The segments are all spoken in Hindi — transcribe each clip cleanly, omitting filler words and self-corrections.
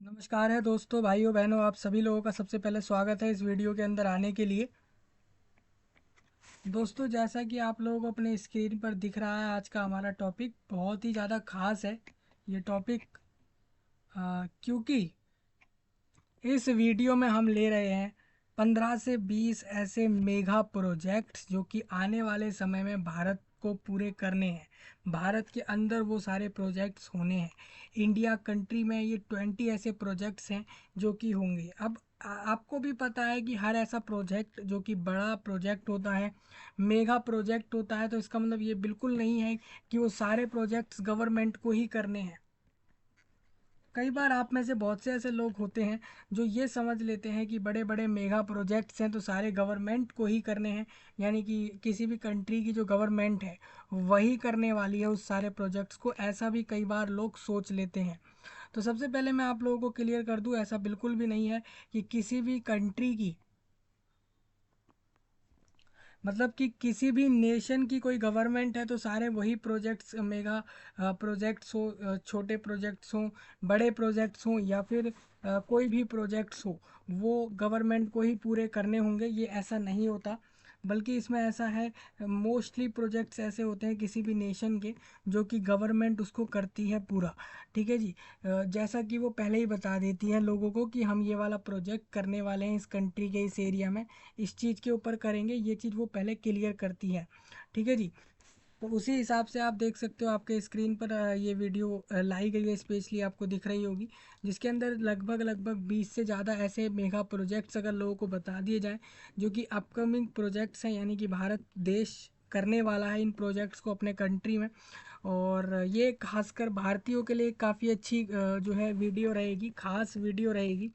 नमस्कार है दोस्तों, भाइयों बहनों, आप सभी लोगों का सबसे पहले स्वागत है इस वीडियो के अंदर आने के लिए। दोस्तों, जैसा कि आप लोगों को अपने स्क्रीन पर दिख रहा है, आज का हमारा टॉपिक बहुत ही ज़्यादा खास है। ये टॉपिक क्योंकि इस वीडियो में हम ले रहे हैं 15 से 20 ऐसे मेगा प्रोजेक्ट्स जो कि आने वाले समय में भारत को पूरे करने हैं। भारत के अंदर वो सारे प्रोजेक्ट्स होने हैं। इंडिया कंट्री में ये 20 ऐसे प्रोजेक्ट्स हैं जो कि होंगे। अब आपको भी पता है कि हर ऐसा प्रोजेक्ट जो कि बड़ा प्रोजेक्ट होता है, मेगा प्रोजेक्ट होता है, तो इसका मतलब ये बिल्कुल नहीं है कि वो सारे प्रोजेक्ट्स गवर्नमेंट को ही करने हैं। कई बार आप में से बहुत से ऐसे लोग होते हैं जो ये समझ लेते हैं कि बड़े बड़े मेगा प्रोजेक्ट्स हैं तो सारे गवर्नमेंट को ही करने हैं, यानी कि किसी भी कंट्री की जो गवर्नमेंट है वही करने वाली है उस सारे प्रोजेक्ट्स को। ऐसा भी कई बार लोग सोच लेते हैं। तो सबसे पहले मैं आप लोगों को क्लियर कर दूं, ऐसा बिल्कुल भी नहीं है कि किसी भी कंट्री की, मतलब कि किसी भी नेशन की कोई गवर्नमेंट है तो सारे वही प्रोजेक्ट्स मेगा प्रोजेक्ट्स हो, छोटे प्रोजेक्ट्स हों, बड़े प्रोजेक्ट्स हों, या फिर कोई भी प्रोजेक्ट्स हो, वो गवर्नमेंट को ही पूरे करने होंगे। ये ऐसा नहीं होता, बल्कि इसमें ऐसा है, मोस्टली प्रोजेक्ट्स ऐसे होते हैं किसी भी नेशन के जो कि गवर्नमेंट उसको करती है पूरा। ठीक है जी। जैसा कि वो पहले ही बता देती है लोगों को कि हम ये वाला प्रोजेक्ट करने वाले हैं इस कंट्री के इस एरिया में, इस चीज़ के ऊपर करेंगे, ये चीज़ वो पहले क्लियर करती है। ठीक है जी। तो उसी हिसाब से आप देख सकते हो आपके स्क्रीन पर ये वीडियो लाई गई है, स्पेशली आपको दिख रही होगी, जिसके अंदर लगभग लगभग 20 से ज़्यादा ऐसे मेगा प्रोजेक्ट्स अगर लोगों को बता दिए जाए जो कि अपकमिंग प्रोजेक्ट्स हैं, यानी कि भारत देश करने वाला है इन प्रोजेक्ट्स को अपने कंट्री में। और ये खासकर भारतीयों के लिए काफ़ी अच्छी जो है वीडियो रहेगी, खास वीडियो रहेगी।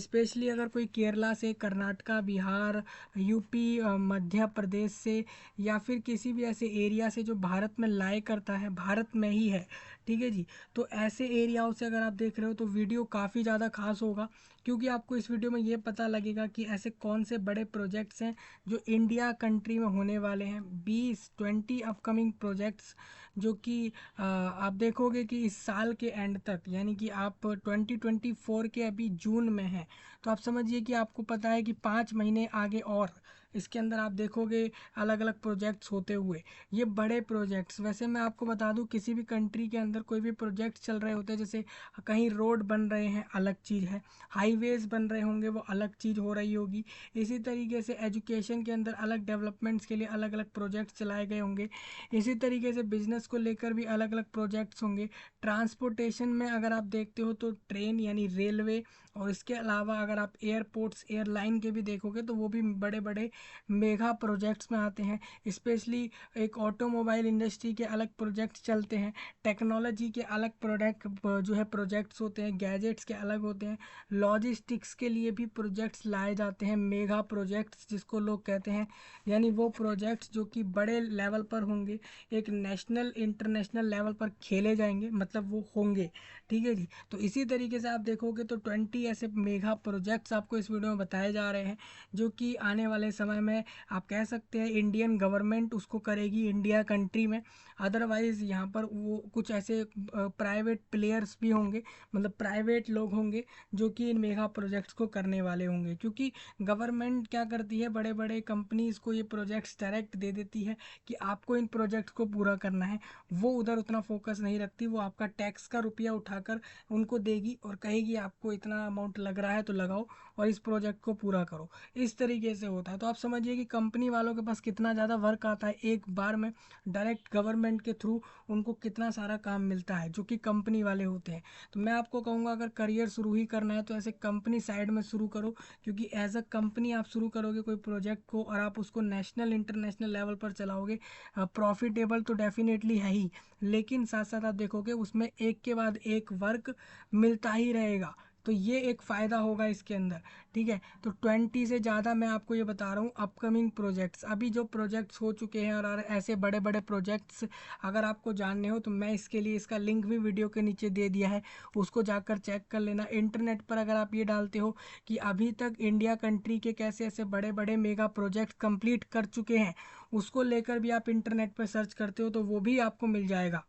स्पेशली अगर कोई केरला से, कर्नाटका, बिहार, यूपी, मध्य प्रदेश से, या फिर किसी भी ऐसे एरिया से जो भारत में लाई करता है, भारत में ही है। ठीक है जी। तो ऐसे एरियाओं से अगर आप देख रहे हो तो वीडियो काफ़ी ज़्यादा खास होगा, क्योंकि आपको इस वीडियो में ये पता लगेगा कि ऐसे कौन से बड़े प्रोजेक्ट्स हैं जो इंडिया कंट्री में होने वाले हैं। 20 अपकमिंग प्रोजेक्ट्स जो कि आप देखोगे कि इस साल के एंड तक, यानी कि आप 2024 के अभी जून में हैं, तो आप समझिए कि आपको पता है कि 5 महीने आगे और इसके अंदर आप देखोगे अलग अलग प्रोजेक्ट्स होते हुए। ये बड़े प्रोजेक्ट्स, वैसे मैं आपको बता दूं, किसी भी कंट्री के अंदर कोई भी प्रोजेक्ट चल रहे होते हैं, जैसे कहीं रोड बन रहे हैं अलग चीज़ है, हाईवेज बन रहे होंगे वो अलग चीज़ हो रही होगी। इसी तरीके से एजुकेशन के अंदर अलग डेवलपमेंट्स के लिए अलग अलग प्रोजेक्ट्स चलाए गए होंगे। इसी तरीके से बिजनेस को लेकर भी अलग अलग प्रोजेक्ट्स होंगे। ट्रांसपोर्टेशन में अगर आप देखते हो तो ट्रेन यानी रेलवे, और इसके अलावा अगर आप एयरपोर्ट्स, एयरलाइन के भी देखोगे तो वो भी बड़े बड़े मेगा प्रोजेक्ट्स में आते हैं। स्पेशली एक ऑटोमोबाइल इंडस्ट्री के अलग प्रोजेक्ट्स चलते हैं, टेक्नोलॉजी के अलग प्रोडक्ट जो है प्रोजेक्ट्स होते हैं, गैजेट्स के अलग होते हैं, लॉजिस्टिक्स के लिए भी प्रोजेक्ट्स लाए जाते हैं, मेगा प्रोजेक्ट्स जिसको लोग कहते हैं। यानी वो प्रोजेक्ट्स जो कि बड़े लेवल पर होंगे, एक नेशनल इंटरनेशनल लेवल पर खेले जाएंगे, मतलब वो होंगे। ठीक है जी। तो इसी तरीके से आप देखोगे तो 20 ऐसे मेगा प्रोजेक्ट्स आपको इस वीडियो में बताए जा रहे हैं जो कि आने वाले समय में आप कह सकते हैं इंडियन गवर्नमेंट उसको करेगी इंडिया कंट्री में। अदरवाइज़ यहाँ पर वो कुछ ऐसे प्राइवेट प्लेयर्स भी होंगे, मतलब प्राइवेट लोग होंगे जो कि इन मेगा प्रोजेक्ट्स को करने वाले होंगे। क्योंकि गवर्नमेंट क्या करती है, बड़े बड़े कंपनीज़ को ये प्रोजेक्ट्स डायरेक्ट दे देती है कि आपको इन प्रोजेक्ट्स को पूरा करना है। वो उधर उतना फोकस नहीं रखती, वो आपका टैक्स का रुपया उठाकर उनको देगी और कहेगी आपको इतना अमाउंट लग रहा है तो लगाओ और इस प्रोजेक्ट को पूरा करो। इस तरीके से होता है। तो आप समझिए कि कंपनी वालों के पास कितना ज़्यादा वर्क आता है एक बार में, डायरेक्ट गवर्नमेंट के थ्रू उनको कितना सारा काम मिलता है जो कि कंपनी वाले होते हैं। तो मैं आपको कहूँगा अगर करियर शुरू ही करना है तो ऐसे कंपनी साइड में शुरू करो, क्योंकि एज अ कंपनी आप शुरू करोगे कोई प्रोजेक्ट को और आप उसको नेशनल इंटरनेशनल लेवल पर चलाओगे, प्रॉफिटेबल तो डेफिनेटली है ही, लेकिन साथ साथ आप देखोगे उसमें एक के बाद एक वर्क मिलता ही रहेगा। तो ये एक फ़ायदा होगा इसके अंदर। ठीक है। तो 20 से ज़्यादा मैं आपको ये बता रहा हूँ अपकमिंग प्रोजेक्ट्स, अभी जो प्रोजेक्ट्स हो चुके हैं, और ऐसे बड़े बड़े प्रोजेक्ट्स अगर आपको जानने हो तो मैं इसके लिए इसका लिंक भी वीडियो के नीचे दे दिया है, उसको जाकर चेक कर लेना। इंटरनेट पर अगर आप ये डालते हो कि अभी तक इंडिया कंट्री के कैसे ऐसे बड़े बड़े मेगा प्रोजेक्ट कंप्लीट कर चुके हैं, उसको लेकर भी आप इंटरनेट पर सर्च करते हो तो वो भी आपको मिल जाएगा।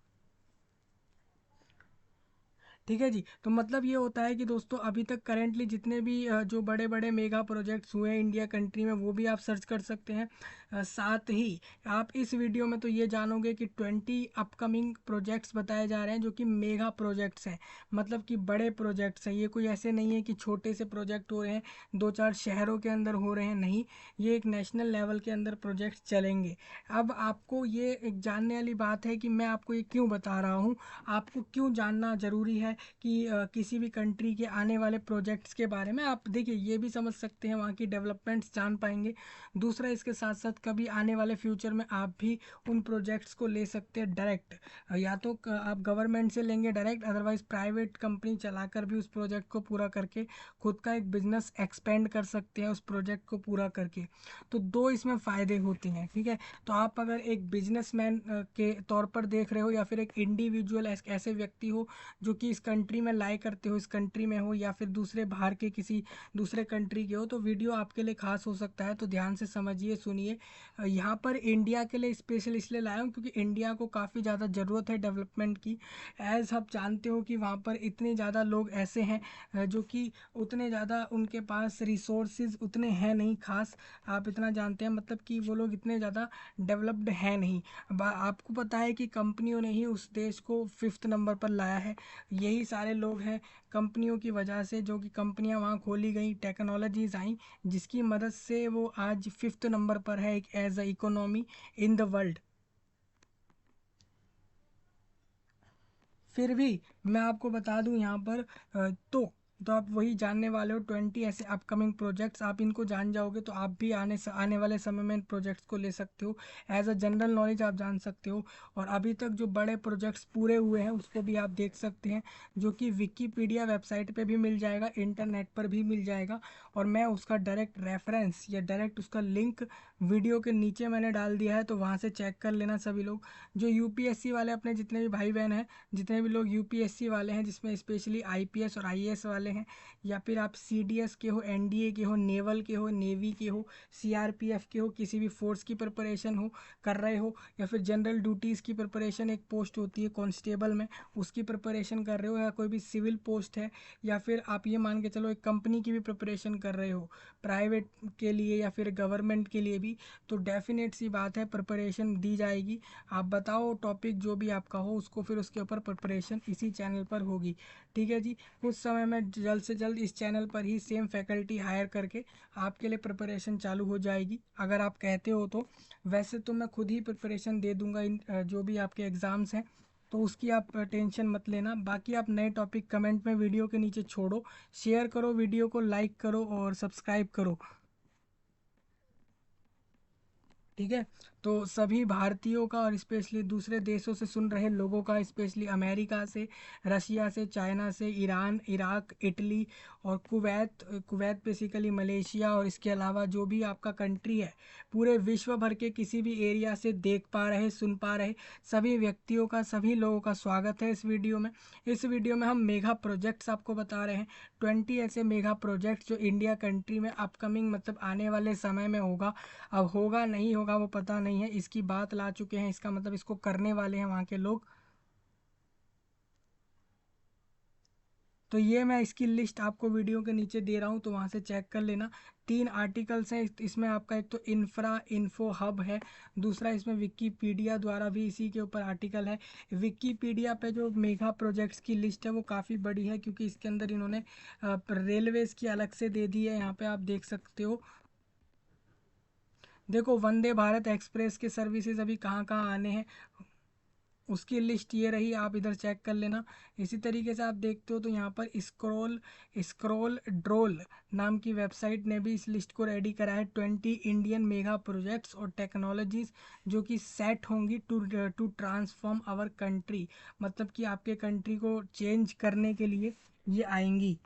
ठीक है जी। तो मतलब ये होता है कि दोस्तों अभी तक करेंटली जितने भी जो बड़े बड़े मेगा प्रोजेक्ट्स हुए हैं इंडिया कंट्री में वो भी आप सर्च कर सकते हैं। साथ ही आप इस वीडियो में तो ये जानोगे कि 20 अपकमिंग प्रोजेक्ट्स बताए जा रहे हैं जो कि मेगा प्रोजेक्ट्स हैं, मतलब कि बड़े प्रोजेक्ट्स हैं। ये कोई ऐसे नहीं है कि छोटे से प्रोजेक्ट हो रहे हैं, दो चार शहरों के अंदर हो रहे हैं, नहीं, ये एक नेशनल लेवल के अंदर प्रोजेक्ट्स चलेंगे। अब आपको ये एक जानने वाली बात है कि मैं आपको ये क्यों बता रहा हूँ, आपको क्यों जानना ज़रूरी है कि किसी भी कंट्री के आने वाले प्रोजेक्ट्स के बारे में। आप देखिए ये भी समझ सकते हैं, वहाँ की डेवलपमेंट्स जान पाएंगे। दूसरा इसके साथ साथ कभी आने वाले फ्यूचर में आप भी उन प्रोजेक्ट्स को ले सकते हैं डायरेक्ट, या तो आप गवर्नमेंट से लेंगे डायरेक्ट, अदरवाइज प्राइवेट कंपनी चलाकर भी उस प्रोजेक्ट को पूरा करके खुद का एक बिजनेस एक्सपेंड कर सकते हैं उस प्रोजेक्ट को पूरा करके। तो दो इसमें फ़ायदे होते हैं, ठीक है। तो आप अगर एक बिजनेसमैन के तौर पर देख रहे हो, या फिर एक इंडिविजुअल ऐसे व्यक्ति हो जो कि इस कंट्री में लाई करते हो, इस कंट्री में हो, या फिर दूसरे बाहर के किसी दूसरे कंट्री के हो, तो वीडियो आपके लिए खास हो सकता है। तो ध्यान से समझिए, सुनिए। यहाँ पर इंडिया के लिए स्पेशल इसलिए लाया हूँ क्योंकि इंडिया को काफ़ी ज़्यादा ज़रूरत है डेवलपमेंट की। एज आप जानते हो कि वहाँ पर इतने ज़्यादा लोग ऐसे हैं जो कि उतने ज़्यादा उनके पास रिसोर्सेज उतने हैं नहीं खास। आप इतना जानते हैं, मतलब कि वो लोग इतने ज़्यादा डेवलप्ड हैं नहीं। आपको पता है कि कंपनियों ने ही उस देश को 5th नंबर पर लाया है। यही सारे लोग हैं, कंपनियों की वजह से, जो कि कंपनियां वहाँ खोली गई, टेक्नोलॉजीज आई, जिसकी मदद से वो आज 5th नंबर पर है एक as a economy in the world. फिर भी मैं आपको बता दूं यहाँ पर तो आप वही जानने वाले हो 20 ऐसे अपकमिंग प्रोजेक्ट्स। आप इनको जान जाओगे तो आप भी आने वाले समय में इन प्रोजेक्ट्स को ले सकते हो, एज अ जनरल नॉलेज आप जान सकते हो। और अभी तक जो बड़े प्रोजेक्ट्स पूरे हुए हैं उसको भी आप देख सकते हैं, जो कि विकीपीडिया वेबसाइट पे भी मिल जाएगा, इंटरनेट पर भी मिल जाएगा। और मैं उसका डायरेक्ट रेफरेंस या डायरेक्ट उसका लिंक वीडियो के नीचे मैंने डाल दिया है, तो वहाँ से चेक कर लेना सभी लोग। जो यूपीएससी वाले अपने जितने भी भाई बहन हैं, जितने भी लोग यूपीएससी वाले हैं, जिसमें स्पेशली आईपीएस और आईएएस वाले हैं, या फिर आप सीडीएस के हो, एनडीए के हो, नेवल के हो, नेवी के हो, सीआरपीएफ के हो, किसी भी फोर्स की प्रिपरेशन हो कर रहे हो, या फिर जनरल ड्यूटीज़ की प्रिपरेशन, एक पोस्ट होती है कांस्टेबल में, उसकी प्रिपरेशन कर रहे हो, या कोई भी सिविल पोस्ट है, या फिर आप ये मान के चलो एक कंपनी की भी प्रिपरेशन कर रहे हो प्राइवेट के लिए या फिर गवर्नमेंट के लिए भी, तो डेफिनेट सी बात है प्रिपरेशन दी जाएगी। आप बताओ टॉपिक जो भी आपका हो उसको, फिर उसके ऊपर प्रिपरेशन इसी चैनल पर होगी। ठीक है जी। कुछ समय में जल्द से जल्द इस चैनल पर ही सेम फैकल्टी हायर करके आपके लिए प्रिपरेशन चालू हो जाएगी, अगर आप कहते हो तो। वैसे तो मैं खुद ही प्रिपरेशन दे दूंगा इन जो भी आपके एग्ज़ाम्स हैं, तो उसकी आप टेंशन मत लेना। बाकी आप नए टॉपिक कमेंट में वीडियो के नीचे छोड़ो, शेयर करो, वीडियो को लाइक करो और सब्सक्राइब करो। ठीक है। तो सभी भारतीयों का और स्पेशली दूसरे देशों से सुन रहे लोगों का, स्पेशली अमेरिका से, रशिया से, चाइना से, ईरान, इराक, इटली और कुवैत, कुवैत बेसिकली मलेशिया, और इसके अलावा जो भी आपका कंट्री है, पूरे विश्व भर के किसी भी एरिया से देख पा रहे, सुन पा रहे सभी व्यक्तियों का, सभी लोगों का स्वागत है इस वीडियो में। इस वीडियो में हम मेगा प्रोजेक्ट्स आपको बता रहे हैं, 20 ऐसे मेगा प्रोजेक्ट्स जो इंडिया कंट्री में अपकमिंग मतलब आने वाले समय में होगा। अब होगा नहीं होगा वो पता नहीं है, इसकी बात ला चुके हैं, इसका मतलब इसको करने वाले हैं वहाँ के लोग। तो ये मैं इसकी लिस्ट आपको वीडियो के नीचे दे रहा हूँ, तो वहाँ से चेक कर लेना। 3 आर्टिकल्स हैं इसमें, आपका एक तो इंफ्रा इन्फो हब है, दूसरा इसमें विकीपीडिया द्वारा भी इसी के ऊपर आर्टिकल है। विकीपीडिया पे जो मेगा प्रोजेक्ट्स की लिस्ट है वो काफ़ी बड़ी है, क्योंकि इसके अंदर इन्होंने रेलवेज़ की अलग से दे दी है, यहाँ पे आप देख सकते हो। देखो वंदे भारत एक्सप्रेस के सर्विसेज अभी कहाँ कहाँ आने हैं, उसकी लिस्ट ये रही, आप इधर चेक कर लेना। इसी तरीके से आप देखते हो तो यहाँ पर स्क्रॉल स्क्रॉल ड्रोल नाम की वेबसाइट ने भी इस लिस्ट को रेडी करा है, 20 इंडियन मेगा प्रोजेक्ट्स और टेक्नोलॉजीज जो कि सेट होंगी टू ट्रांसफॉर्म आवर कंट्री, मतलब कि आपके कंट्री को चेंज करने के लिए ये आएंगी।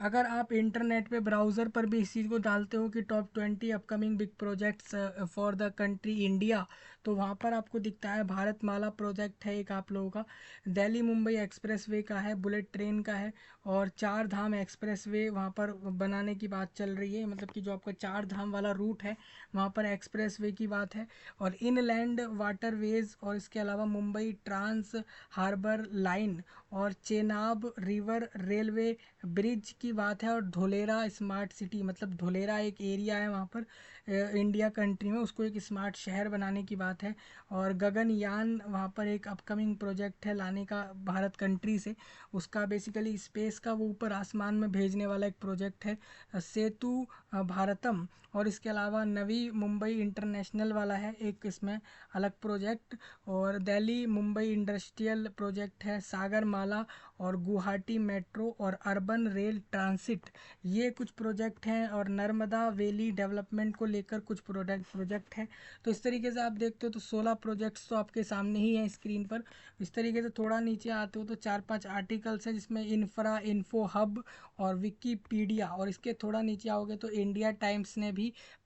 अगर आप इंटरनेट पे ब्राउज़र पर भी इस चीज़ को डालते हो कि top 20 upcoming big projects for the country India, तो वहाँ पर आपको दिखता है भारतमाला प्रोजेक्ट है एक आप लोगों का, दिल्ली मुंबई एक्सप्रेसवे का है, बुलेट ट्रेन का है, और चार धाम एक्सप्रेसवे वहाँ पर बनाने की बात चल रही है, मतलब कि जो आपका चार धाम वाला रूट है वहाँ पर एक्सप्रेसवे की बात है। और इनलैंड वाटरवेज, और इसके अलावा मुंबई ट्रांस हार्बर लाइन और चेनाब रिवर रेलवे ब्रिज की बात है। और धोलेरा स्मार्ट सिटी, मतलब धोलेरा एक एरिया है वहाँ पर इंडिया कंट्री में, उसको एक स्मार्ट शहर बनाने की बात है। और गगनयान वहाँ पर एक अपकमिंग प्रोजेक्ट है लाने का भारत कंट्री से, उसका बेसिकली स्पेस का वो ऊपर आसमान में भेजने वाला एक प्रोजेक्ट है। सेतु भारतम, और इसके अलावा नवी मुंबई इंटरनेशनल वाला है एक इसमें अलग प्रोजेक्ट। और दिल्ली मुंबई इंडस्ट्रियल प्रोजेक्ट है, सागरमाला और गुवाहाटी मेट्रो और अर्बन रेल ट्रांसिट, ये कुछ प्रोजेक्ट हैं। और नर्मदा वैली डेवलपमेंट को लेकर कुछ प्रोजेक्ट हैं। तो इस तरीके से आप देखते हो तो 16 प्रोजेक्ट्स तो आपके सामने ही हैं स्क्रीन पर। इस तरीके से थोड़ा नीचे आते हो तो 4-5 आर्टिकल्स हैं जिसमें इंफ्रा इन्फो हब और विकीपीडिया, और इसके थोड़ा नीचे आओगे तो इंडिया टाइम्स ने भी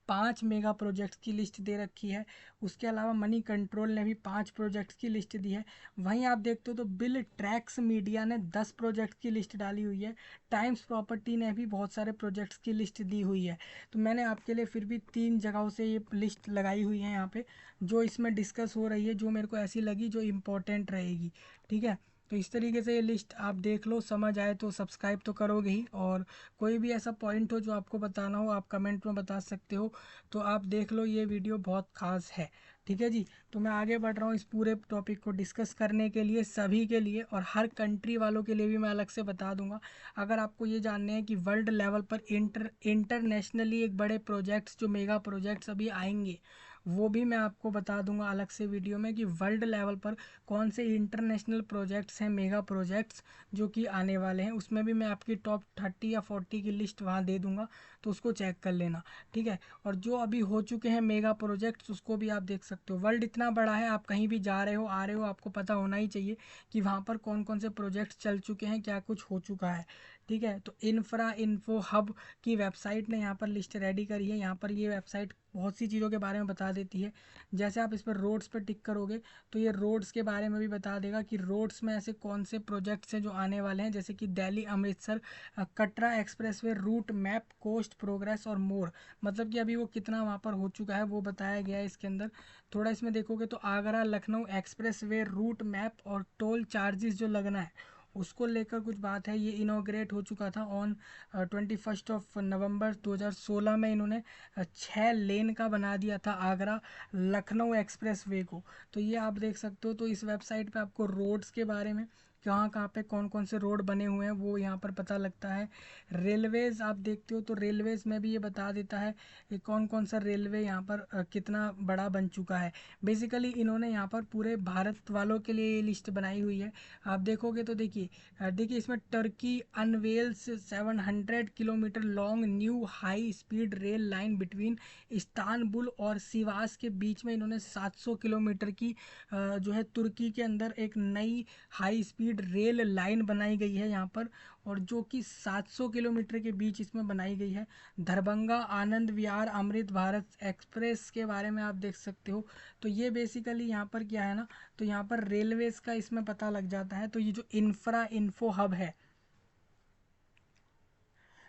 5 मेगा प्रोजेक्ट्स की लिस्ट दे रखी है। उसके अलावा मनी कंट्रोल ने भी 5 प्रोजेक्ट्स की लिस्ट दी है। वहीं आप देखते हो तो बिल ट्रैक्स मीडिया ने 10 प्रोजेक्ट्स की लिस्ट डाली हुई है। टाइम्स प्रॉपर्टी ने भी बहुत सारे प्रोजेक्ट्स की लिस्ट दी हुई है। तो मैंने आपके लिए फिर भी 3 जगहों से ये लिस्ट लगाई हुई है यहाँ पे, जो इसमें डिस्कस हो रही है, जो मेरे को ऐसी लगी जो इम्पोर्टेंट रहेगी। ठीक है, तो इस तरीके से ये लिस्ट आप देख लो, समझ आए तो सब्सक्राइब तो करोगे ही, और कोई भी ऐसा पॉइंट हो जो आपको बताना हो आप कमेंट में बता सकते हो। तो आप देख लो, ये वीडियो बहुत खास है। ठीक है जी, तो मैं आगे बढ़ रहा हूँ इस पूरे टॉपिक को डिस्कस करने के लिए सभी के लिए, और हर कंट्री वालों के लिए भी मैं अलग से बता दूंगा। अगर आपको ये जानने हैं कि वर्ल्ड लेवल पर इंटरनेशनली एक बड़े प्रोजेक्ट्स जो मेगा प्रोजेक्ट्स अभी आएंगे, वो भी मैं आपको बता दूंगा अलग से वीडियो में कि वर्ल्ड लेवल पर कौन से इंटरनेशनल प्रोजेक्ट्स हैं, मेगा प्रोजेक्ट्स जो कि आने वाले हैं। उसमें भी मैं आपकी टॉप 30 या 40 की लिस्ट वहाँ दे दूंगा, तो उसको चेक कर लेना। ठीक है, और जो अभी हो चुके हैं मेगा प्रोजेक्ट्स उसको भी आप देख सकते हो। वर्ल्ड इतना बड़ा है, आप कहीं भी जा रहे हो आ रहे हो आपको पता होना ही चाहिए कि वहाँ पर कौन कौन से प्रोजेक्ट्स चल चुके हैं, क्या कुछ हो चुका है। ठीक है, तो इंफ्रा इन्फो हब की वेबसाइट ने यहाँ पर लिस्ट रेडी करी है। यहाँ पर ये वेबसाइट बहुत सी चीज़ों के बारे में बता देती है। जैसे आप इस पर रोड्स पर टिक करोगे तो ये रोड्स के बारे में भी बता देगा कि रोड्स में ऐसे कौन से प्रोजेक्ट्स हैं जो आने वाले हैं, जैसे कि Delhi Amritsar Katra expressway route map coast progress और मोर, मतलब कि अभी वो कितना वहाँ पर हो चुका है वो बताया गया है इसके अंदर। थोड़ा इसमें देखोगे तो Agra Lucknow expressway route map और टोल चार्जेस जो लगना है उसको लेकर कुछ बात है। ये इनॉग्रेट हो चुका था ऑन 21 नवंबर 2016 में। इन्होंने 6 लेन का बना दिया था आगरा लखनऊ एक्सप्रेस वे को। तो ये आप देख सकते हो। तो इस वेबसाइट पे आपको रोड्स के बारे में कहाँ कहाँ पे कौन कौन से रोड बने हुए हैं वो यहाँ पर पता लगता है। रेलवेज़ आप देखते हो तो रेलवेज़ में भी ये बता देता है कि कौन कौन सा रेलवे यहाँ पर कितना बड़ा बन चुका है। बेसिकली इन्होंने यहाँ पर पूरे भारत वालों के लिए ये लिस्ट बनाई हुई है। आप देखोगे तो देखिए इसमें Turkey unveils 700 kilometre long new high speed rail line between Istanbul और सिवास के बीच में इन्होंने 700 किलोमीटर की जो है तुर्की के अंदर एक नई हाई स्पीड रेल लाइन बनाई गई है यहाँ पर, और जो कि 700 किलोमीटर के बीच इसमें बनाई गई है। दरभंगा आनंद विहार अमृत भारत एक्सप्रेस के बारे में आप देख सकते हो। तो ये बेसिकली यहाँ पर क्या है ना, तो यहाँ पर रेलवेज़ का इसमें पता लग जाता है। तो ये जो इंफ्रा इन्फो हब है,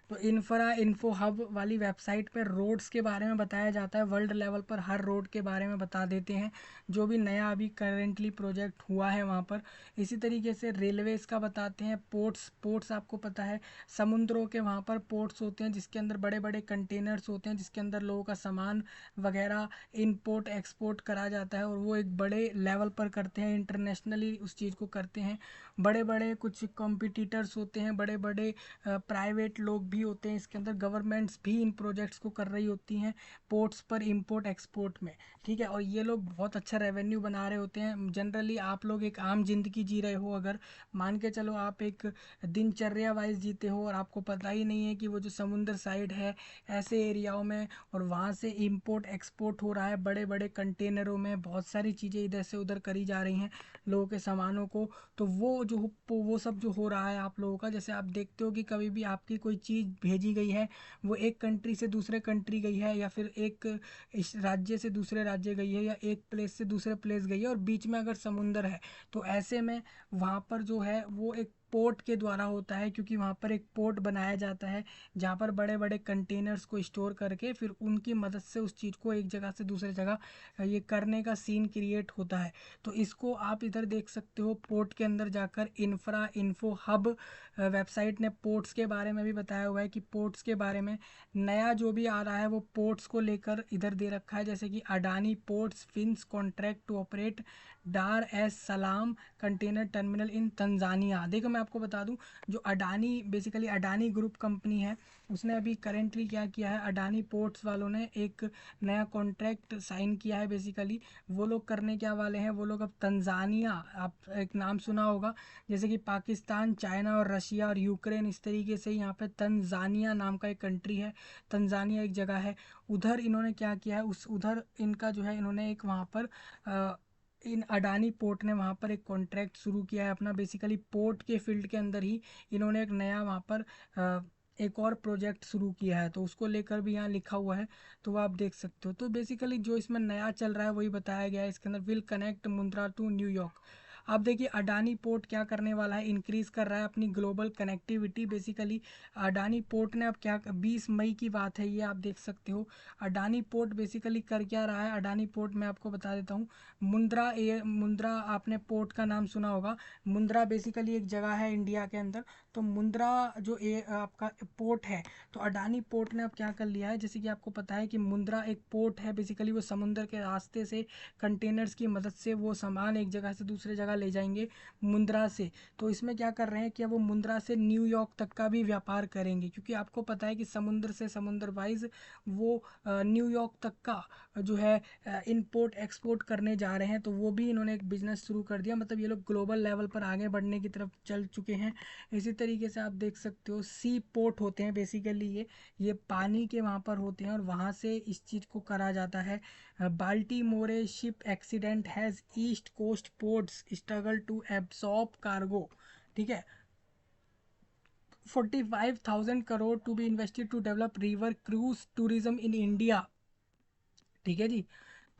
तो इंफ्रा इन्फो हब वाली वेबसाइट पर रोड्स के बारे में बताया जाता है। वर्ल्ड लेवल पर हर रोड के बारे में बता देते हैं जो भी नया अभी करेंटली प्रोजेक्ट हुआ है वहाँ पर। इसी तरीके से रेलवेज़ का बताते हैं। पोर्ट्स आपको पता है समुद्रों के वहाँ पर पोर्ट्स होते हैं जिसके अंदर बड़े बड़े कंटेनर्स होते हैं जिसके अंदर लोगों का सामान वगैरह इंपोर्ट एक्सपोर्ट करा जाता है, और वो एक बड़े लेवल पर करते हैं, इंटरनेशनली उस चीज़ को करते हैं। बड़े बड़े कुछ कॉम्पिटिटर्स होते हैं, बड़े बड़े प्राइवेट लोग भी भी होते हैं इसके अंदर, गवर्नमेंट्स भी इन प्रोजेक्ट्स को कर रही होती हैं पोर्ट्स पर इंपोर्ट एक्सपोर्ट में, ठीक है। और ये लोग बहुत अच्छा रेवेन्यू बना रहे होते हैं। जनरली आप लोग एक आम जिंदगी जी रहे हो, अगर मान के चलो आप एक दिनचर्या वाइज जीते हो और आपको पता ही नहीं है कि वो जो समुंदर साइड है ऐसे एरियाओं में, और वहाँ से इंपोर्ट एक्सपोर्ट हो रहा है बड़े बड़े कंटेनरों में, बहुत सारी चीज़ें इधर से उधर करी जा रही हैं लोगों के सामानों को, तो वो सब जो हो रहा है आप लोगों का, जैसे आप देखते हो कि कभी भी आपकी कोई चीज़ भेजी गई है, वो एक कंट्री से दूसरे कंट्री गई है, या फिर एक इस राज्य से दूसरे राज्य गई है, या एक प्लेस से दूसरे प्लेस गई है, और बीच में अगर समुंदर है, तो ऐसे में वहाँ पर जो है वो एक पोर्ट के द्वारा होता है, क्योंकि वहाँ पर एक पोर्ट बनाया जाता है जहाँ पर बड़े बड़े कंटेनर्स को स्टोर करके फिर उनकी मदद से उस चीज़ को एक जगह से दूसरी जगह ये करने का सीन क्रिएट होता है। तो इसको आप इधर देख सकते हो, पोर्ट के अंदर जाकर इंफ्रा इन्फो हब वेबसाइट ने पोर्ट्स के बारे में भी बताया हुआ है कि पोर्ट्स के बारे में नया जो भी आ रहा है वो पोर्ट्स को लेकर इधर दे रखा है, जैसे कि Adani ports fins contract to operate Dar es Salaam container terminal in Tanzania. देखो मैं आपको बता दूं, जो Adani basically Adani group company है, उसने अभी करेंटली क्या किया है, अडानी पोर्ट्स वालों ने एक नया कॉन्ट्रैक्ट साइन किया है। बेसिकली वो लोग करने क्या वाले हैं, वो लोग अब तंजानिया, आप एक नाम सुना होगा, जैसे कि पाकिस्तान, चाइना और रशिया और यूक्रेन, इस तरीके से यहाँ पे तंजानिया नाम का एक कंट्री है, तंजानिया एक जगह है, उधर इन्होंने क्या किया है, उस उधर इनका जो है इन्होंने एक वहाँ पर इन अडानी पोर्ट ने वहाँ पर एक कॉन्ट्रैक्ट शुरू किया है अपना, बेसिकली पोर्ट के फील्ड के अंदर ही इन्होंने एक नया वहाँ पर एक और प्रोजेक्ट शुरू किया है, तो उसको लेकर भी यहाँ लिखा हुआ है, तो वो आप देख सकते हो। तो बेसिकली जो इसमें नया चल रहा है वही बताया गया है इसके अंदर, will connect Mundra to New York. अब देखिए अडानी पोर्ट क्या करने वाला है, इंक्रीज कर रहा है अपनी global connectivity. Basically Adani port ने अब क्या, 20 मई की बात है ये, आप देख सकते हो अडानी पोर्ट बेसिकली कर क्या रहा है। अडानी पोर्ट मैं आपको बता देता हूँ, मुंद्रा आपने पोर्ट का नाम सुना होगा। मुंद्रा बेसिकली एक जगह है इंडिया के अंदर, तो मुंद्रा जो आपका पोर्ट है, तो अडानी पोर्ट ने अब क्या कर लिया है, जैसे कि आपको पता है कि मुंद्रा एक पोर्ट है, बेसिकली वो समुंदर के रास्ते से कंटेनर्स की मदद से वो सामान एक जगह से दूसरे जगह ले जाएंगे मुंद्रा से। तो इसमें क्या कर रहे हैं कि अब वो मुंद्रा से न्यूयॉर्क तक का भी व्यापार करेंगे, क्योंकि आपको पता है कि समुद्र से समुद्र वाइज वो न्यूयॉर्क तक का जो है इंपोर्ट एक्सपोर्ट करने जा रहे हैं, तो वो भी इन्होंने एक बिजनेस शुरू कर दिया, मतलब ये लोग ग्लोबल लेवल पर आगे बढ़ने की तरफ चल चुके हैं। इसी तरीके से आप देख सकते हो सी पोर्ट होते हैं बेसिकली ये पानी के वहाँ पर होते हैं, और वहाँ से इस चीज़ को करा जाता है। Baltimore ship accident has east coast ports struggle to absorb cargo, ठीक है। 45,000 crore to be invested to develop river cruise tourism in India, ठीक है जी।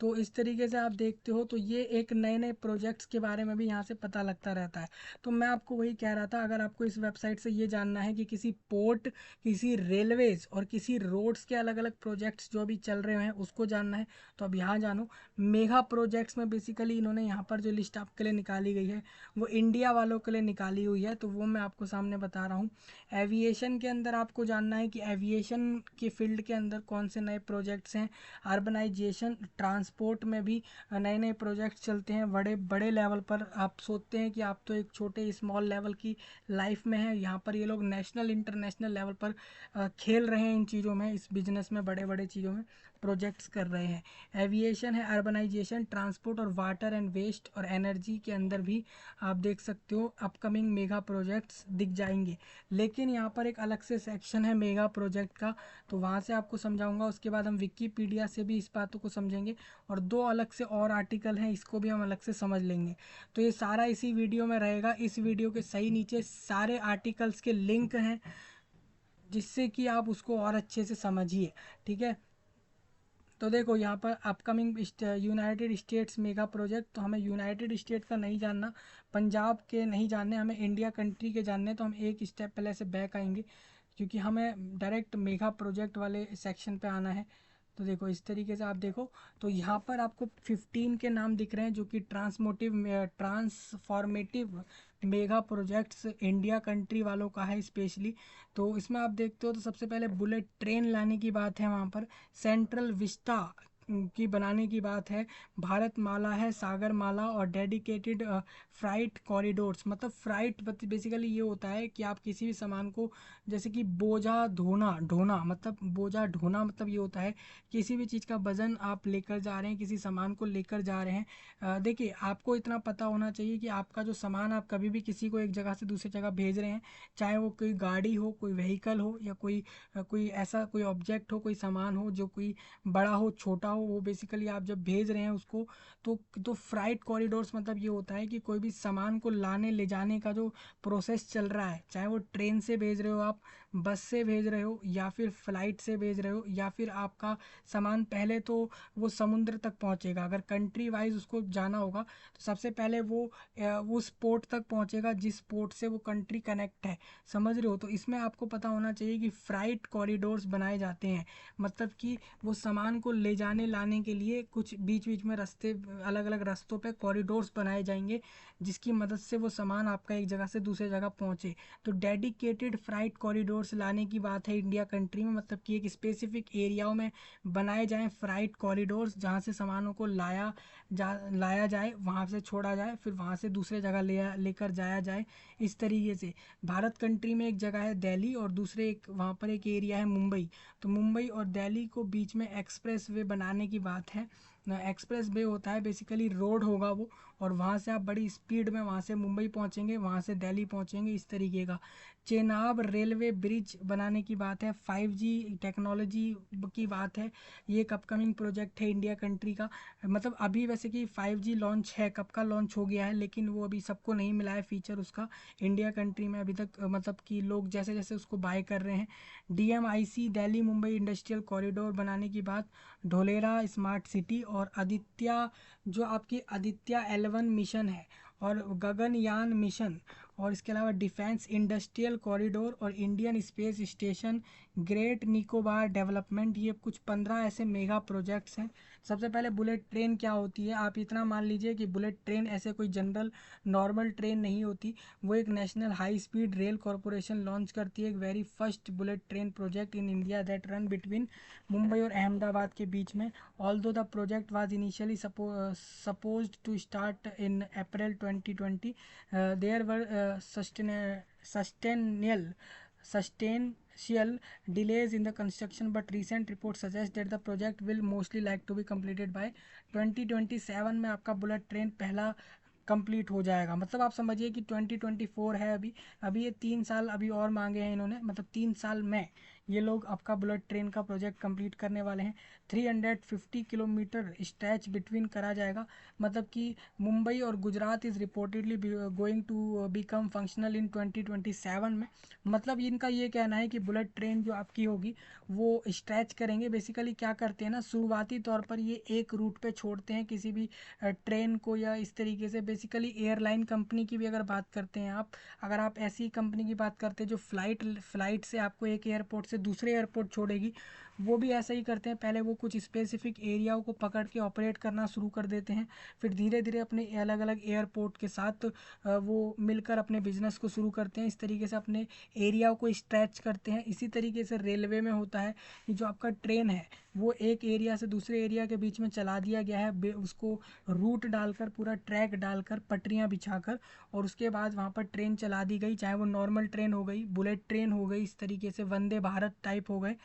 तो इस तरीके से आप देखते हो, तो ये एक नए नए प्रोजेक्ट्स के बारे में भी यहाँ से पता लगता रहता है। तो मैं आपको वही कह रहा था, अगर आपको इस वेबसाइट से ये जानना है कि किसी पोर्ट, किसी रेलवेज और किसी रोड्स के अलग अलग प्रोजेक्ट्स जो अभी चल रहे हैं उसको जानना है, तो अब यहाँ जानो। मेगा प्रोजेक्ट्स में बेसिकली इन्होंने यहाँ पर जो लिस्ट आपके लिए निकाली गई है वो इंडिया वालों के लिए निकाली हुई है, तो वो मैं आपको सामने बता रहा हूँ। एविएशन के अंदर आपको जानना है कि एविएशन के फील्ड के अंदर कौन से नए प्रोजेक्ट्स हैं। अर्बनाइजेशन, ट्रांसपोर्ट में भी नए नए प्रोजेक्ट चलते हैं बड़े बड़े लेवल पर। आप सोचते हैं कि आप तो एक छोटे स्मॉल लेवल की लाइफ में हैं, यहाँ पर ये लोग नेशनल इंटरनेशनल लेवल पर खेल रहे हैं इन चीज़ों में, इस बिजनेस में बड़े बड़े चीज़ों में प्रोजेक्ट्स कर रहे हैं। एविएशन है, अर्बनाइजेशन, ट्रांसपोर्ट और वाटर एंड वेस्ट और एनर्जी के अंदर भी आप देख सकते हो अपकमिंग मेगा प्रोजेक्ट्स दिख जाएंगे। लेकिन यहाँ पर एक अलग से सेक्शन है मेगा प्रोजेक्ट का, तो वहाँ से आपको समझाऊंगा, उसके बाद हम विकीपीडिया से भी इस बातों को समझेंगे, और दो अलग से और आर्टिकल हैं इसको भी हम अलग से समझ लेंगे। तो ये सारा इसी वीडियो में रहेगा। इस वीडियो के सही नीचे सारे आर्टिकल्स के लिंक हैं, जिससे कि आप उसको और अच्छे से समझिए, ठीक है। तो देखो यहाँ पर upcoming United states mega project, तो हमें यूनाइटेड स्टेट का नहीं जानना, पंजाब के नहीं जानने, हमें इंडिया कंट्री के जानने, तो हम एक स्टेप पहले से बैक आएंगे, क्योंकि हमें डायरेक्ट मेगा प्रोजेक्ट वाले सेक्शन पे आना है। तो देखो इस तरीके से आप देखो, तो यहाँ पर आपको 15 के नाम दिख रहे हैं जो कि transformative mega projects India country वालों का है स्पेशली। तो इसमें आप देखते हो तो सबसे पहले बुलेट ट्रेन लाने की बात है वहाँ पर, सेंट्रल विस्टा की बनाने की बात है, भारत माला है, सागर माला और डेडिकेटेड फ्राइट कॉरिडोर्स। मतलब फ्राइट बेसिकली ये होता है कि आप किसी भी सामान को, जैसे कि बोझा ढोना, ढोना मतलब बोझा ढोना मतलब ये होता है किसी भी चीज़ का वजन आप लेकर जा रहे हैं, किसी सामान को लेकर जा रहे हैं। देखिए, आपको इतना पता होना चाहिए कि आपका जो सामान, आप कभी भी किसी को एक जगह से दूसरी जगह भेज रहे हैं, चाहे वो कोई गाड़ी हो, कोई व्हीकल हो, या कोई ऐसा कोई ऑब्जेक्ट हो, कोई सामान हो जो कोई बड़ा हो छोटा हो, वो बेसिकली आप जब भेज रहे हैं उसको, तो फ्राइट कॉरिडोर्स मतलब ये होता है कि कोई भी सामान को लाने ले जाने का जो प्रोसेस चल रहा है, चाहे वो ट्रेन से भेज रहे हो आप, बस से भेज रहे हो, या फिर फ्लाइट से भेज रहे हो, या फिर आपका सामान पहले तो वो समुद्र तक पहुंचेगा, अगर कंट्री वाइज उसको जाना होगा तो सबसे पहले वो उस पोर्ट तक पहुंचेगा जिस पोर्ट से वो कंट्री कनेक्ट है। समझ रहे हो? तो इसमें आपको पता होना चाहिए कि फ्राइट कॉरिडोर्स बनाए जाते हैं, मतलब कि वो सामान को ले जाने लाने के लिए कुछ बीच बीच में रास्ते, अलग अलग रास्तों पे कॉरिडोर्स बनाए जाएंगे जिसकी मदद से वो सामान आपका एक जगह से दूसरे जगह पहुंचे। तो डेडिकेटेड फ्राइट कॉरिडोर्स लाने की बात है इंडिया कंट्री में, मतलब कि एक स्पेसिफिक एरियाओं में बनाए जाएं फ्राइट कॉरिडोर्स जहाँ से सामानों को लाया जाए, वहाँ से छोड़ा जाए, फिर वहाँ से दूसरे जगह लेकर जाया जाए। इस तरीके से भारत कंट्री में एक जगह है दिल्ली, और दूसरे एक वहाँ पर एक एरिया है मुंबई। तो मुंबई और दिल्ली को बीच में एक्सप्रेस वे बनाने की बात है। एक्सप्रेस वे होता है बेसिकली रोड होगा वो, और वहाँ से आप बड़ी स्पीड में वहाँ से मुंबई पहुँचेंगे, वहाँ से दिल्ली पहुँचेंगे, इस तरीके का। चेनाब रेलवे ब्रिज बनाने की बात है, 5G टेक्नोलॉजी की बात है। ये एक अपकमिंग प्रोजेक्ट है इंडिया कंट्री का। मतलब अभी वैसे कि 5G लॉन्च है, कब का लॉन्च हो गया है, लेकिन वो अभी सबको नहीं मिला है फीचर उसका इंडिया कंट्री में अभी तक, मतलब कि लोग जैसे जैसे उसको बाय कर रहे हैं। DMIC Delhi Mumbai industrial corridor बनाने की बात, ढोलेरा स्मार्ट सिटी, और आदित्य, जो आपकी आदित्य L1 मिशन है, और गगनयान मिशन, और इसके अलावा डिफेंस इंडस्ट्रियल कॉरिडोर, और Indian space station, great Nicobar development. ये कुछ 15 ऐसे मेगा प्रोजेक्ट्स हैं। सबसे पहले बुलेट ट्रेन क्या होती है, आप इतना मान लीजिए कि बुलेट ट्रेन ऐसे कोई जनरल नॉर्मल ट्रेन नहीं होती, वो एक national high speed rail corporation launch करती है एक very first bullet train project in India that run between Mumbai और अहमदाबाद के बीच में। Although the project was initially supposed to start in April 2020, there were substantial delays in the construction, but recent reports suggest that the project will mostly like to be completed by 2027 में आपका बुलेट ट्रेन पहला कंप्लीट हो जाएगा। मतलब आप समझिए कि 2024 है अभी, अभी ये 3 साल अभी और मांगे हैं इन्होंने, मतलब 3 साल में ये लोग आपका बुलेट ट्रेन का प्रोजेक्ट कंप्लीट करने वाले हैं। 350 किलोमीटर स्ट्रेच बिटवीन करा जाएगा, मतलब कि मुंबई और Gujarat is reportedly going to become functional in 2027 में। मतलब इनका ये कहना है कि बुलेट ट्रेन जो आपकी होगी वो स्ट्रेच करेंगे। बेसिकली क्या करते हैं ना, शुरुआती तौर पर ये एक रूट पे छोड़ते हैं किसी भी ट्रेन को, या इस तरीके से बेसिकली एयरलाइन कंपनी की भी अगर बात करते हैं आप, अगर आप ऐसी कंपनी की बात करते हैं जो फ्लाइट से आपको एक एयरपोर्ट से दूसरे एयरपोर्ट छोड़ेगी, वो भी ऐसा ही करते हैं। पहले वो कुछ स्पेसिफिक एरियाओं को पकड़ के ऑपरेट करना शुरू कर देते हैं, फिर धीरे धीरे अपने अलग अलग एयरपोर्ट के साथ वो मिलकर अपने बिजनेस को शुरू करते हैं, इस तरीके से अपने एरिया को स्ट्रेच करते हैं। इसी तरीके से रेलवे में होता है कि जो आपका ट्रेन है वो एक एरिया से दूसरे एरिया के बीच में चला दिया गया है, उसको रूट डालकर, पूरा ट्रैक डालकर, पटरियां बिछाकर, और उसके बाद वहाँ पर ट्रेन चला दी गई, चाहे वो नॉर्मल ट्रेन हो गई, बुलेट ट्रेन हो गई, इस तरीके से वंदे भारत टाइप हो गए,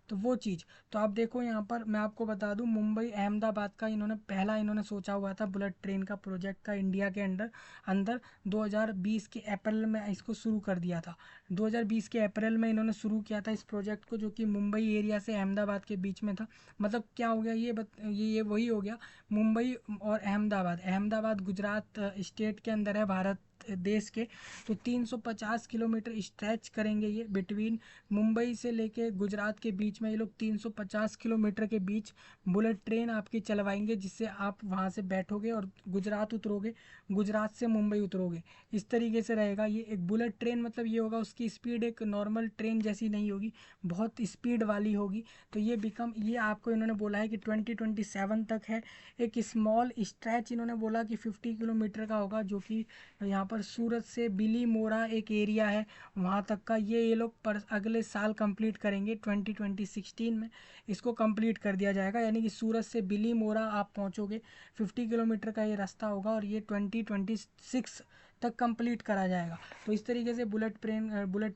तो वो चीज़। तो आप देखो यहाँ पर मैं आपको बता दूँ, मुंबई अहमदाबाद का इन्होंने सोचा हुआ था बुलेट ट्रेन का प्रोजेक्ट का इंडिया के अंदर अंदर 2020 के अप्रैल में इसको शुरू कर दिया था। 2020 के अप्रैल में इन्होंने शुरू किया था इस प्रोजेक्ट को, जो कि मुंबई एरिया से अहमदाबाद के बीच में था। मतलब क्या हो गया ये वही हो गया, मुंबई और अहमदाबाद, अहमदाबाद गुजरात स्टेट के अंदर है भारत देश के। तो 350 किलोमीटर स्ट्रेच करेंगे ये बिटवीन मुंबई से लेके गुजरात के बीच में। ये लोग 350 किलोमीटर के बीच बुलेट ट्रेन आपकी चलवाएंगे, जिससे आप वहाँ से बैठोगे और गुजरात उतरोगे, गुजरात से मुंबई उतरोगे, इस तरीके से रहेगा ये एक बुलेट ट्रेन। मतलब ये होगा, उसकी स्पीड एक नॉर्मल ट्रेन जैसी नहीं होगी, बहुत स्पीड वाली होगी। तो ये आपको इन्होंने बोला है कि 2027 तक है। एक स्मॉल स्ट्रेच इन्होंने बोला कि 50 किलोमीटर का होगा, जो कि यहाँ पर पर सूरत से बिलीमोरा एक एरिया है वहाँ तक का, ये लोग पर अगले साल कंप्लीट करेंगे 2016 में इसको कंप्लीट कर दिया जाएगा। यानी कि सूरत से बिलीमोरा आप पहुँचोगे, 50 किलोमीटर का ये रास्ता होगा और ये 2026 तक कंप्लीट करा जाएगा। तो इस तरीके से बुलेट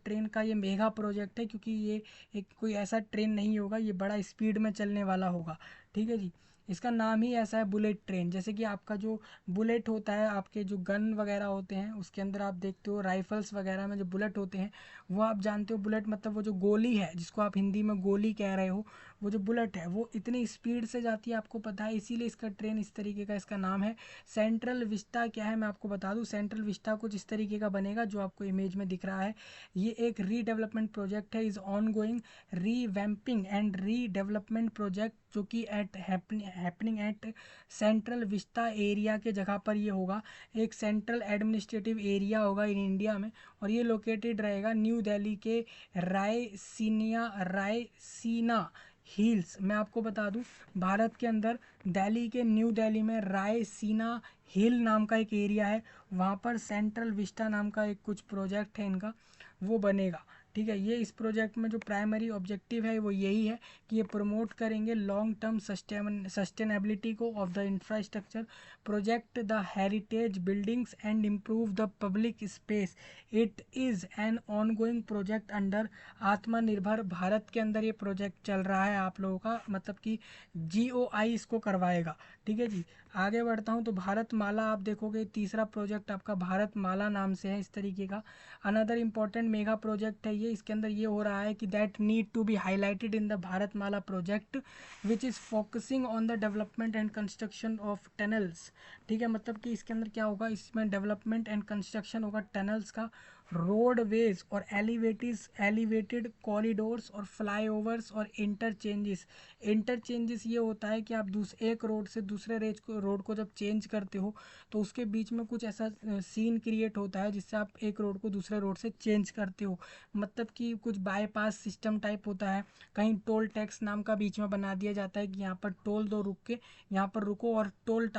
ट्रेन का ये मेगा प्रोजेक्ट है, क्योंकि ये एक कोई ऐसा ट्रेन नहीं होगा, ये बड़ा स्पीड में चलने वाला होगा। ठीक है जी, इसका नाम ही ऐसा है बुलेट ट्रेन। जैसे कि आपका जो बुलेट होता है, आपके जो गन वगैरह होते हैं उसके अंदर आप देखते हो राइफल्स वगैरह में जो बुलेट होते हैं, वो आप जानते हो बुलेट मतलब वो जो गोली है जिसको आप हिंदी में गोली कह रहे हो, वो जो बुलेट है वो इतनी स्पीड से जाती है, आपको पता है, इसीलिए इसका ट्रेन इस तरीके का इसका नाम है। सेंट्रल विस्टा क्या है मैं आपको बता दूं, सेंट्रल विस्टा कुछ इस तरीके का बनेगा जो आपको इमेज में दिख रहा है। ये एक रीडेवलपमेंट प्रोजेक्ट है, is on going revamping and redevelopment project, जो कि happening at central Vista area के जगह पर ये होगा। एक सेंट्रल एडमिनिस्ट्रेटिव एरिया होगा इन इंडिया में, और ये लोकेटेड रहेगा न्यू दिल्ली के रायसीना हिल्स। मैं आपको बता दूं, भारत के अंदर दिल्ली के न्यू दिल्ली में रायसीना हिल नाम का एक एरिया है, वहाँ पर सेंट्रल विस्टा नाम का एक कुछ प्रोजेक्ट है इनका, वो बनेगा। ठीक है, ये इस प्रोजेक्ट में जो प्राइमरी ऑब्जेक्टिव है वो यही है कि ये प्रमोट करेंगे लॉन्ग टर्म सस्टेनेबिलिटी को of the infrastructure, project the heritage buildings and improve the public space. It is an ongoing project under आत्मनिर्भर भारत के अंदर ये प्रोजेक्ट चल रहा है आप लोगों का, मतलब कि GOI इसको करवाएगा। ठीक है जी, आगे बढ़ता हूँ तो भारत माला आप देखोगे, तीसरा प्रोजेक्ट आपका भारत माला नाम से है इस तरीके का। अनदर इम्पॉर्टेंट मेगा प्रोजेक्ट है ये, इसके अंदर ये हो रहा है कि that need to be highlighted in the Bharat Mala project which is focusing on the development and construction of tunnels. ठीक है, मतलब कि इसके अंदर क्या होगा, इसमें डेवलपमेंट एंड कंस्ट्रक्शन होगा टनल्स का, रोडवेज और एलिवेटेड कॉरिडोर्स और फ्लाईओवर्स और इंटरचेंजेस ये होता है कि आप एक रोड से दूसरे रोड को जब चेंज करते हो तो उसके बीच में कुछ ऐसा सीन क्रिएट होता है जिससे आप एक रोड को दूसरे रोड से चेंज करते हो। मतलब कि कुछ बाईपास सिस्टम टाइप होता है, कहीं टोल टैक्स नाम का बीच में बना दिया जाता है कि यहाँ पर टोल दो रुक के, यहाँ पर रुको और टोल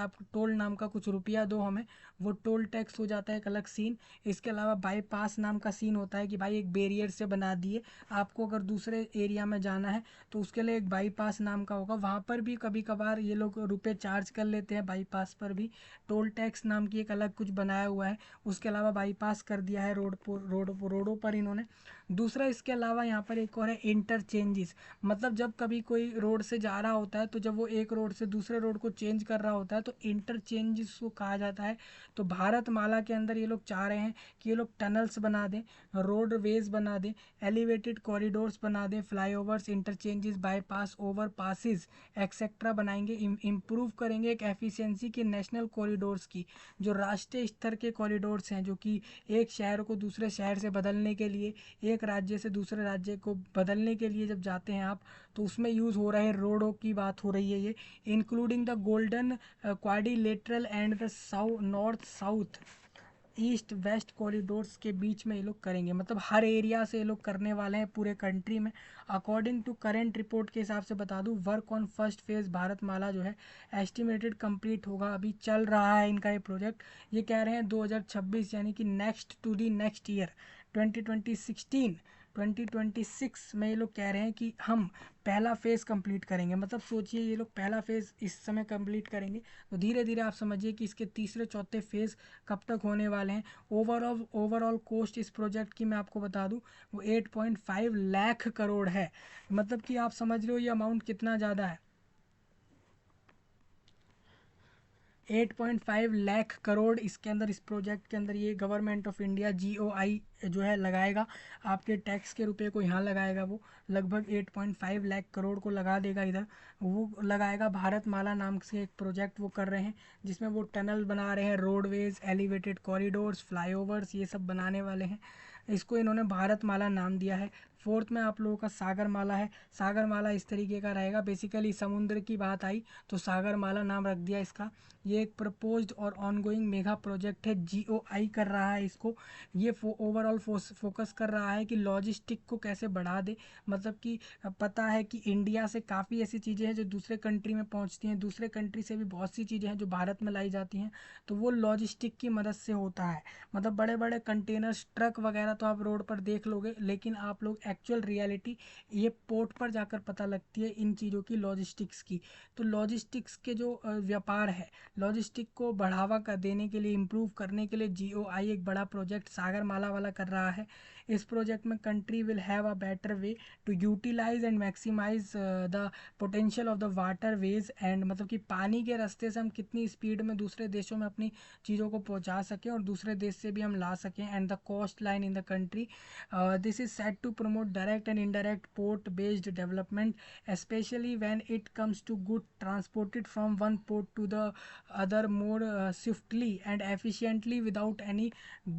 नाम का कुछ रुपया दो हमें, वो टोल टैक्स हो जाता है एक अलग सीन। इसके अलावा बाईपास नाम का सीन होता है कि भाई एक बैरियर से बना दिए, आपको अगर दूसरे एरिया में जाना है तो उसके लिए एक बाईपास नाम का होगा, वहाँ पर भी कभी कभार ये लोग रुपए चार्ज कर लेते हैं, बाईपास पर भी टोल टैक्स नाम की एक अलग कुछ बनाया हुआ है। उसके अलावा बाईपास कर दिया है रोडों पर इन्होंने। दूसरा इसके अलावा यहाँ पर एक और है इंटरचेंजेस, मतलब जब कभी कोई रोड से जा रहा होता है तो जब वो एक रोड से दूसरे रोड को चेंज कर रहा होता है तो इंटरचेंजेस को कहा जाता है। तो भारत माला के अंदर ये लोग चाह रहे हैं कि ये लोग टनल्स बना दें, रोडवेज बना दें, एलिवेटेड कॉरिडोर्स बना दें, flyovers, interchanges, bypass, over passes etcetera बनाएंगे, इम्प्रूव करेंगे एक एफिशिएंसी के नेशनल कॉरिडोर्स की, जो राष्ट्रीय स्तर के कॉरिडोर्स हैं, जो कि एक शहर को दूसरे शहर से बदलने के लिए, एक राज्य से दूसरे राज्य को बदलने के लिए जब जाते हैं आप तो उसमें यूज़ हो रहे रोडों की बात हो रही है ये, including the golden quadrilateral and the north south east west corridors के बीच में ये लोग करेंगे, मतलब हर एरिया से ये लोग करने वाले हैं पूरे कंट्री में। अकॉर्डिंग टू करेंट रिपोर्ट के हिसाब से बता दूं, work on first phase Bharat Mala जो है एस्टिमेटेड कंप्लीट होगा, अभी चल रहा है इनका ये प्रोजेक्ट। ये कह रहे हैं 2026 यानी कि next to the next year 2026 में ये लोग कह रहे हैं कि हम पहला फेज़ कंप्लीट करेंगे। मतलब सोचिए ये लोग पहला फेज़ इस समय कंप्लीट करेंगे तो धीरे धीरे आप समझिए कि इसके तीसरे चौथे फेज़ कब तक होने वाले हैं। ओवरऑल कॉस्ट इस प्रोजेक्ट की मैं आपको बता दूं वो 8.5 लाख करोड़ है। मतलब कि आप समझ रहे हो ये अमाउंट कितना ज़्यादा है, 8.5 लाख करोड़ इसके अंदर, इस प्रोजेक्ट के अंदर ये गवर्नमेंट ऑफ इंडिया GOI जो है लगाएगा, आपके टैक्स के रुपए को यहाँ लगाएगा, वो लगभग 8.5 लाख करोड़ को लगा देगा इधर, वो लगाएगा। भारत माला नाम से एक प्रोजेक्ट वो कर रहे हैं जिसमें वो टनल बना रहे हैं, रोडवेज, एलिवेटेड कॉरिडोर्स, फ्लाईओवर्स, ये सब बनाने वाले हैं। इसको इन्होंने भारत माला नाम दिया है। फोर्थ में आप लोगों का सागरमाला है। सागरमाला इस तरीके का रहेगा, बेसिकली समुद्र की बात आई तो सागरमाला नाम रख दिया इसका। ये एक प्रपोज्ड और ऑनगोइंग मेगा प्रोजेक्ट है, जीओआई कर रहा है इसको। ये ओवरऑल फोकस कर रहा है कि लॉजिस्टिक को कैसे बढ़ा दे। मतलब कि पता है कि इंडिया से काफ़ी ऐसी चीज़ें हैं जो दूसरे कंट्री में पहुंचती हैं, दूसरे कंट्री से भी बहुत सी चीज़ें हैं जो भारत में लाई जाती हैं, तो वो लॉजिस्टिक की मदद से होता है। मतलब बड़े बड़े कंटेनर्स, ट्रक वगैरह तो आप रोड पर देख लोगे, लेकिन आप लोग एक्चुअल रियलिटी ये पोर्ट पर जाकर पता लगती है इन चीज़ों की, लॉजिस्टिक्स की। तो लॉजिस्टिक्स के जो व्यापार है, लॉजिस्टिक को बढ़ावा कर देने के लिए, इम्प्रूव करने के लिए जीओआई एक बड़ा प्रोजेक्ट सागरमाला वाला कर रहा है। इस प्रोजेक्ट में country will have a better way to utilise and maximise the potential of the waterways and, मतलब कि पानी के रास्ते से हम कितनी स्पीड में दूसरे देशों में अपनी चीज़ों को पहुंचा सकें और दूसरे देश से भी हम ला सकें। And the coastline in the country, this is set to promote direct and indirect port based development, especially when it comes to good transported from one port to the other more swiftly and efficiently without any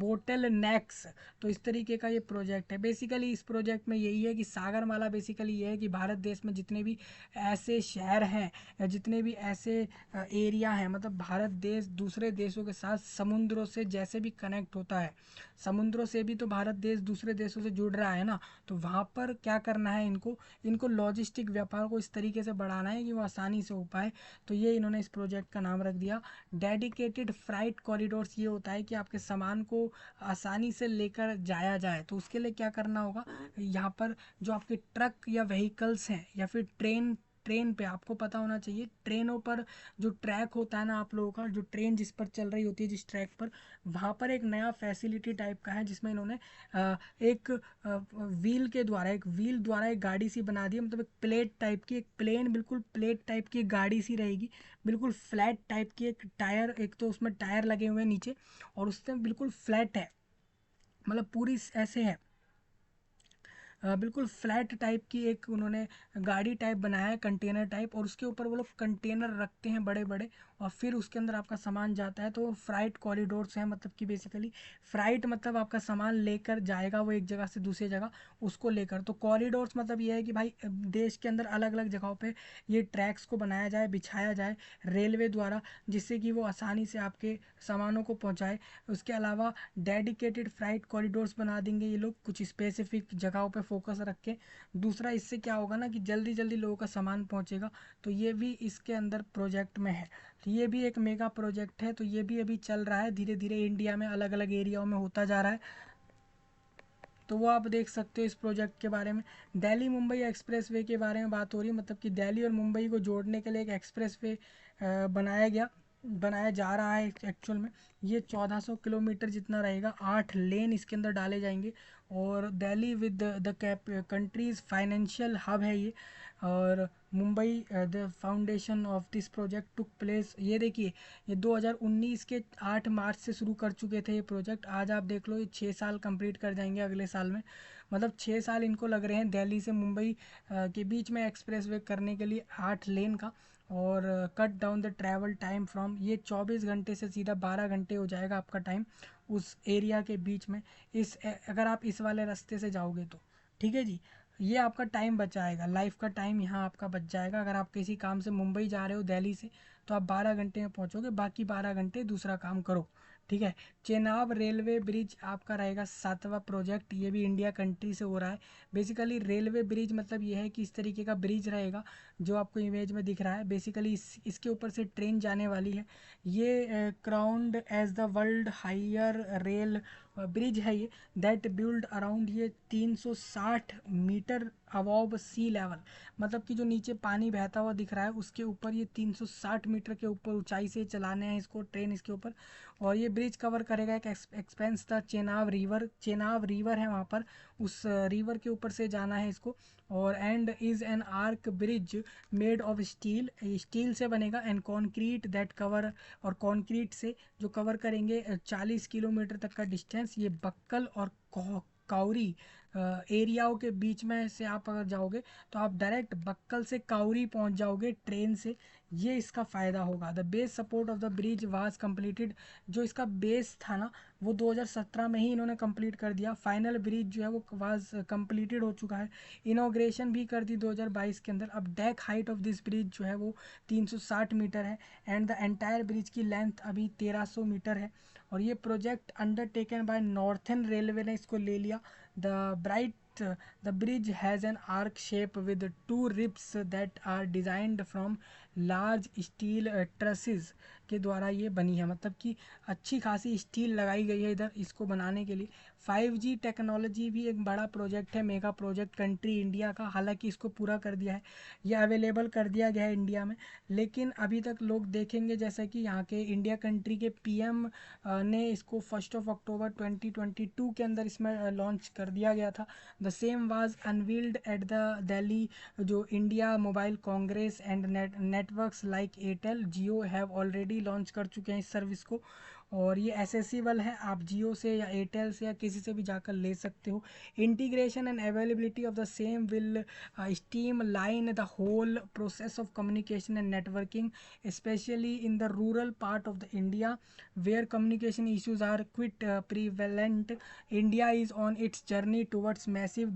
bottlenecks। तो इस तरीके का ये प्रोजेक्ट है। बेसिकली इस प्रोजेक्ट में यही है कि सागरमाला बेसिकली ये है कि भारत देश में जितने भी ऐसे शहर हैं या जितने भी ऐसे एरिया हैं, मतलब भारत देश दूसरे देशों के साथ समुद्रों से जैसे भी कनेक्ट होता है, समुद्रों से भी तो भारत देश दूसरे देशों से जुड़ रहा है ना, तो वहाँ पर क्या करना है इनको, इनको लॉजिस्टिक व्यापार को इस तरीके से बढ़ाना है कि वो आसानी से हो पाए। तो ये इन्होंने इस प्रोजेक्ट का नाम रख दिया डेडिकेटेड फ्राइट कॉरिडोर्स। ये होता है कि आपके सामान को आसानी से लेकर जाया जाए, तो उसके लिए क्या करना होगा, यहाँ पर जो आपके ट्रक या व्हीकल्स हैं या फिर ट्रेन, ट्रेन पे आपको पता होना चाहिए, ट्रेनों पर जो ट्रैक होता है ना आप लोगों का, जो ट्रेन जिस पर चल रही होती है जिस ट्रैक पर, वहाँ पर एक नया फैसिलिटी टाइप का है जिसमें इन्होंने एक व्हील द्वारा एक गाड़ी सी बना दी है। मतलब एक प्लेट टाइप की, एक प्लेन बिल्कुल प्लेट टाइप की एक गाड़ी सी रहेगी, बिल्कुल फ्लैट टाइप की। एक टायर, एक तो उसमें टायर लगे हुए हैं नीचे और उससे बिल्कुल फ्लैट है, मतलब पूरी ऐसे है, बिल्कुल फ्लैट टाइप की एक उन्होंने गाड़ी टाइप बनाया है, कंटेनर टाइप, और उसके ऊपर वो लोग कंटेनर रखते हैं बड़े बड़े और फिर उसके अंदर आपका सामान जाता है। तो फ्राइट कॉरिडोर्स हैं, मतलब कि बेसिकली फ्राइट मतलब आपका सामान लेकर जाएगा वो एक जगह से दूसरी जगह, उसको लेकर। तो कॉरिडोर्स मतलब ये है कि भाई देश के अंदर अलग अलग जगहों पे ये ट्रैक्स को बनाया जाए, बिछाया जाए रेलवे द्वारा, जिससे कि वो आसानी से आपके सामानों को पहुंचाए। उसके अलावा डेडिकेटेड फ्राइट कॉरिडोर्स बना देंगे ये लोग कुछ स्पेसिफिक जगहों पे फोकस रख के। दूसरा इससे क्या होगा ना कि जल्दी जल्दी लोगों का सामान पहुंचेगा, तो ये भी इसके अंदर प्रोजेक्ट में है। तो ये भी एक मेगा प्रोजेक्ट है, तो ये भी अभी चल रहा है धीरे धीरे, इंडिया में अलग अलग एरियाओं में होता जा रहा है। तो वो आप देख सकते हो इस प्रोजेक्ट के बारे में। दिल्ली मुंबई एक्सप्रेसवे के बारे में बात हो रही है, मतलब कि दिल्ली और मुंबई को जोड़ने के लिए एक एक्सप्रेसवे बनाया जा रहा है एक्चुअल में। ये 1400 किलोमीटर जितना रहेगा, 8 लेन इसके अंदर डाले जाएंगे। और Delhi with the countries financial hub है ये। और Mumbai the foundation of this project took place, ये देखिए ये 2019 के 8 मार्च से शुरू कर चुके थे ये प्रोजेक्ट। आज आप देख लो ये 6 साल कंप्लीट कर जाएंगे अगले साल में। मतलब 6 साल इनको लग रहे हैं दिल्ली से मुंबई के बीच में एक्सप्रेस वे करने के लिए, 8 लेन का। और cut down the travel time from, ये 24 घंटे से सीधा 12 घंटे हो जाएगा आपका टाइम उस एरिया के बीच में, इस अगर आप इस वाले रास्ते से जाओगे तो। ठीक है जी, ये आपका टाइम बचाएगा, लाइफ का टाइम यहाँ आपका बच जाएगा। अगर आप किसी काम से मुंबई जा रहे हो दिल्ली से, तो आप 12 घंटे में पहुँचोगे, बाकी 12 घंटे दूसरा काम करो। ठीक है। चेनाब रेलवे ब्रिज आपका रहेगा 7वां प्रोजेक्ट, ये भी इंडिया कंट्री से हो रहा है। बेसिकली रेलवे ब्रिज मतलब ये है कि इस तरीके का ब्रिज रहेगा जो आपको इमेज में दिख रहा है। बेसिकली इसके ऊपर से ट्रेन जाने वाली है। ये crowned as the world higher rail bridge है ये, दैट बिल्ड अराउंड, ये 360 मीटर अबव सी लेवल, मतलब कि जो नीचे पानी बहता हुआ दिख रहा है उसके ऊपर ये 360 मीटर के ऊपर ऊंचाई से चलाने हैं इसको ट्रेन इसके ऊपर। और ये ब्रिज कवर करेगा एक एक्सपेंस था चेनाब रिवर, चेनाब रिवर है वहाँ पर, उस रिवर के ऊपर से जाना है इसको। और and is an arch bridge made of steel, steel से बनेगा, एंड कॉन्क्रीट दैट कवर, और कॉन्क्रीट से जो कवर करेंगे 40 किलोमीटर तक का डिस्टेंस। ये बक्कल और काउरी एरियाओं के बीच में से आप अगर जाओगे तो आप डायरेक्ट बक्कल से काउरी पहुंच जाओगे ट्रेन से। ये इसका फ़ायदा होगा। The base support of the bridge was completed. जो इसका बेस था ना वो 2017 में ही इन्होंने कंप्लीट कर दिया। फाइनल ब्रिज जो है वो वाज कंप्लीटेड हो चुका है। इनॉग्रेशन भी कर दी 2022 के अंदर। अब deck height of this bridge जो है वो 360 मीटर है एंड द एंटायर ब्रिज की लेंथ अभी 1300 मीटर है। और ये project undertaken by northern railway ने इसको ले लिया। The bright the bridge has an arc shape with two ribs that are designed from large steel trusses के द्वारा ये बनी है। मतलब कि अच्छी खासी स्टील लगाई गई है इधर इसको बनाने के लिए। 5G टेक्नोलॉजी भी एक बड़ा प्रोजेक्ट है, मेगा प्रोजेक्ट कंट्री इंडिया का। हालांकि इसको पूरा कर दिया है, ये अवेलेबल कर दिया गया है इंडिया में, लेकिन अभी तक लोग देखेंगे जैसा कि यहाँ के इंडिया कंट्री के पीएम ने इसको 1 अक्टूबर 2022 के अंदर इसमें लॉन्च कर दिया गया था। The same was unveiled at the Delhi जो India mobile congress and networks like Airtel Jio have already launch कर चुके हैं इस सर्विस को। और ये एसेसिबल है, आप जियो से या एयरटेल से या किसी से भी जाकर ले सकते हो। Integration and availability of the same will streamline the whole process of communication and networking specially in the rural part of the India where communication issues are quite prevalent. India is on its journey towards massive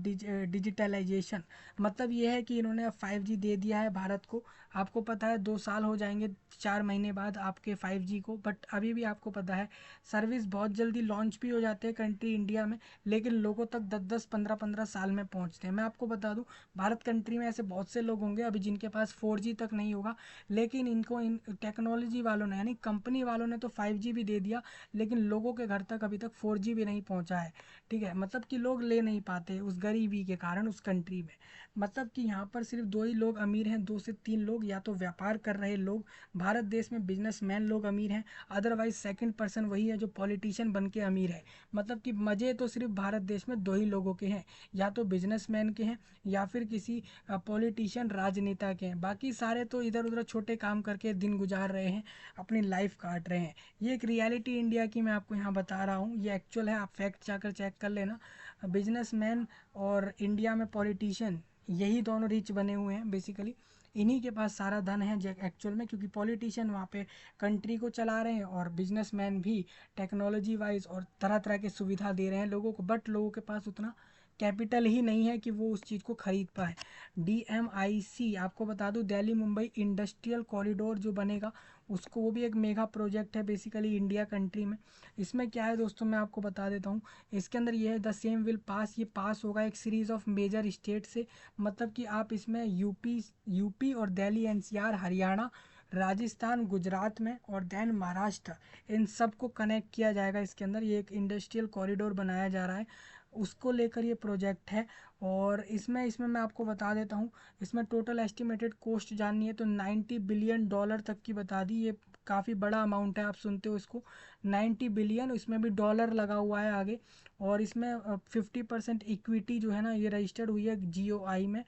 digitalisation. मतलब ये है कि इन्होंने अब 5G दे दिया है भारत को। आपको पता है 2 साल हो जाएंगे 4 महीने बाद आपके 5G को, बट अभी भी आपको पता है सर्विस बहुत जल्दी लॉन्च भी हो जाते हैं कंट्री इंडिया में, लेकिन लोगों तक 10-10 15-15 साल में पहुंचते हैं। मैं आपको बता दूं भारत कंट्री में ऐसे बहुत से लोग होंगे अभी जिनके पास 4G तक नहीं होगा, लेकिन इनको इन टेक्नोलॉजी वालों ने यानी कंपनी वालों ने तो 5G भी दे दिया, लेकिन लोगों के घर तक अभी तक 4G भी नहीं पहुंचा है। ठीक है, मतलब कि लोग ले नहीं पाते उस गरीबी के कारण उस कंट्री में। मतलब कि यहाँ पर सिर्फ 2 ही लोग अमीर हैं, 2 से 3 लोग, या तो व्यापार कर रहे लोग भारत देश में बिजनेसमैन लोग अमीर हैं, अदरवाइज सेकंड पर्सन वही है जो पॉलिटिशियन बन के अमीर है। मतलब कि मज़े तो सिर्फ भारत देश में 2 ही लोगों के हैं, या तो बिजनेसमैन के हैं या फिर किसी पॉलिटिशियन राजनेता के हैं। बाकी सारे तो इधर उधर छोटे काम करके दिन गुजार रहे हैं, अपनी लाइफ काट रहे हैं। ये एक रियलिटी इंडिया की मैं आपको यहाँ बता रहा हूँ, ये एक्चुअल है, आप फैक्ट जाकर चेक कर लेना। बिजनेसमैन और इंडिया में पॉलिटिशियन यही दोनों रिच बने हुए हैं बेसिकली। इन्हीं के पास सारा धन है एक्चुअल में, क्योंकि पॉलिटिशियन वहाँ पे कंट्री को चला रहे हैं और बिजनेसमैन भी टेक्नोलॉजी वाइज और तरह तरह की सुविधा दे रहे हैं लोगों को, बट लोगों के पास उतना कैपिटल ही नहीं है कि वो उस चीज़ को खरीद पाए। DMIC आपको बता दूं दिल्ली मुंबई इंडस्ट्रियल कॉरिडोर जो बनेगा उसको, वो भी एक मेगा प्रोजेक्ट है बेसिकली इंडिया कंट्री में। इसमें क्या है दोस्तों मैं आपको बता देता हूँ, इसके अंदर ये है द सेम विल पास, ये पास होगा एक सीरीज़ ऑफ मेजर स्टेट से। मतलब कि आप इसमें यूपी और दिल्ली NCR हरियाणा राजस्थान गुजरात में और देन महाराष्ट्र, इन सब को कनेक्ट किया जाएगा इसके अंदर। ये एक इंडस्ट्रियल कॉरिडोर बनाया जा रहा है, उसको लेकर ये प्रोजेक्ट है। और इसमें इसमें मैं आपको बता देता हूँ, इसमें टोटल एस्टिमेटेड कॉस्ट जाननी है तो $90 बिलियन तक की बता दी। ये काफ़ी बड़ा अमाउंट है, आप सुनते हो इसको 90 बिलियन, इसमें भी डॉलर लगा हुआ है आगे। और इसमें 50% इक्विटी जो है ना ये रजिस्टर्ड हुई है GOI में,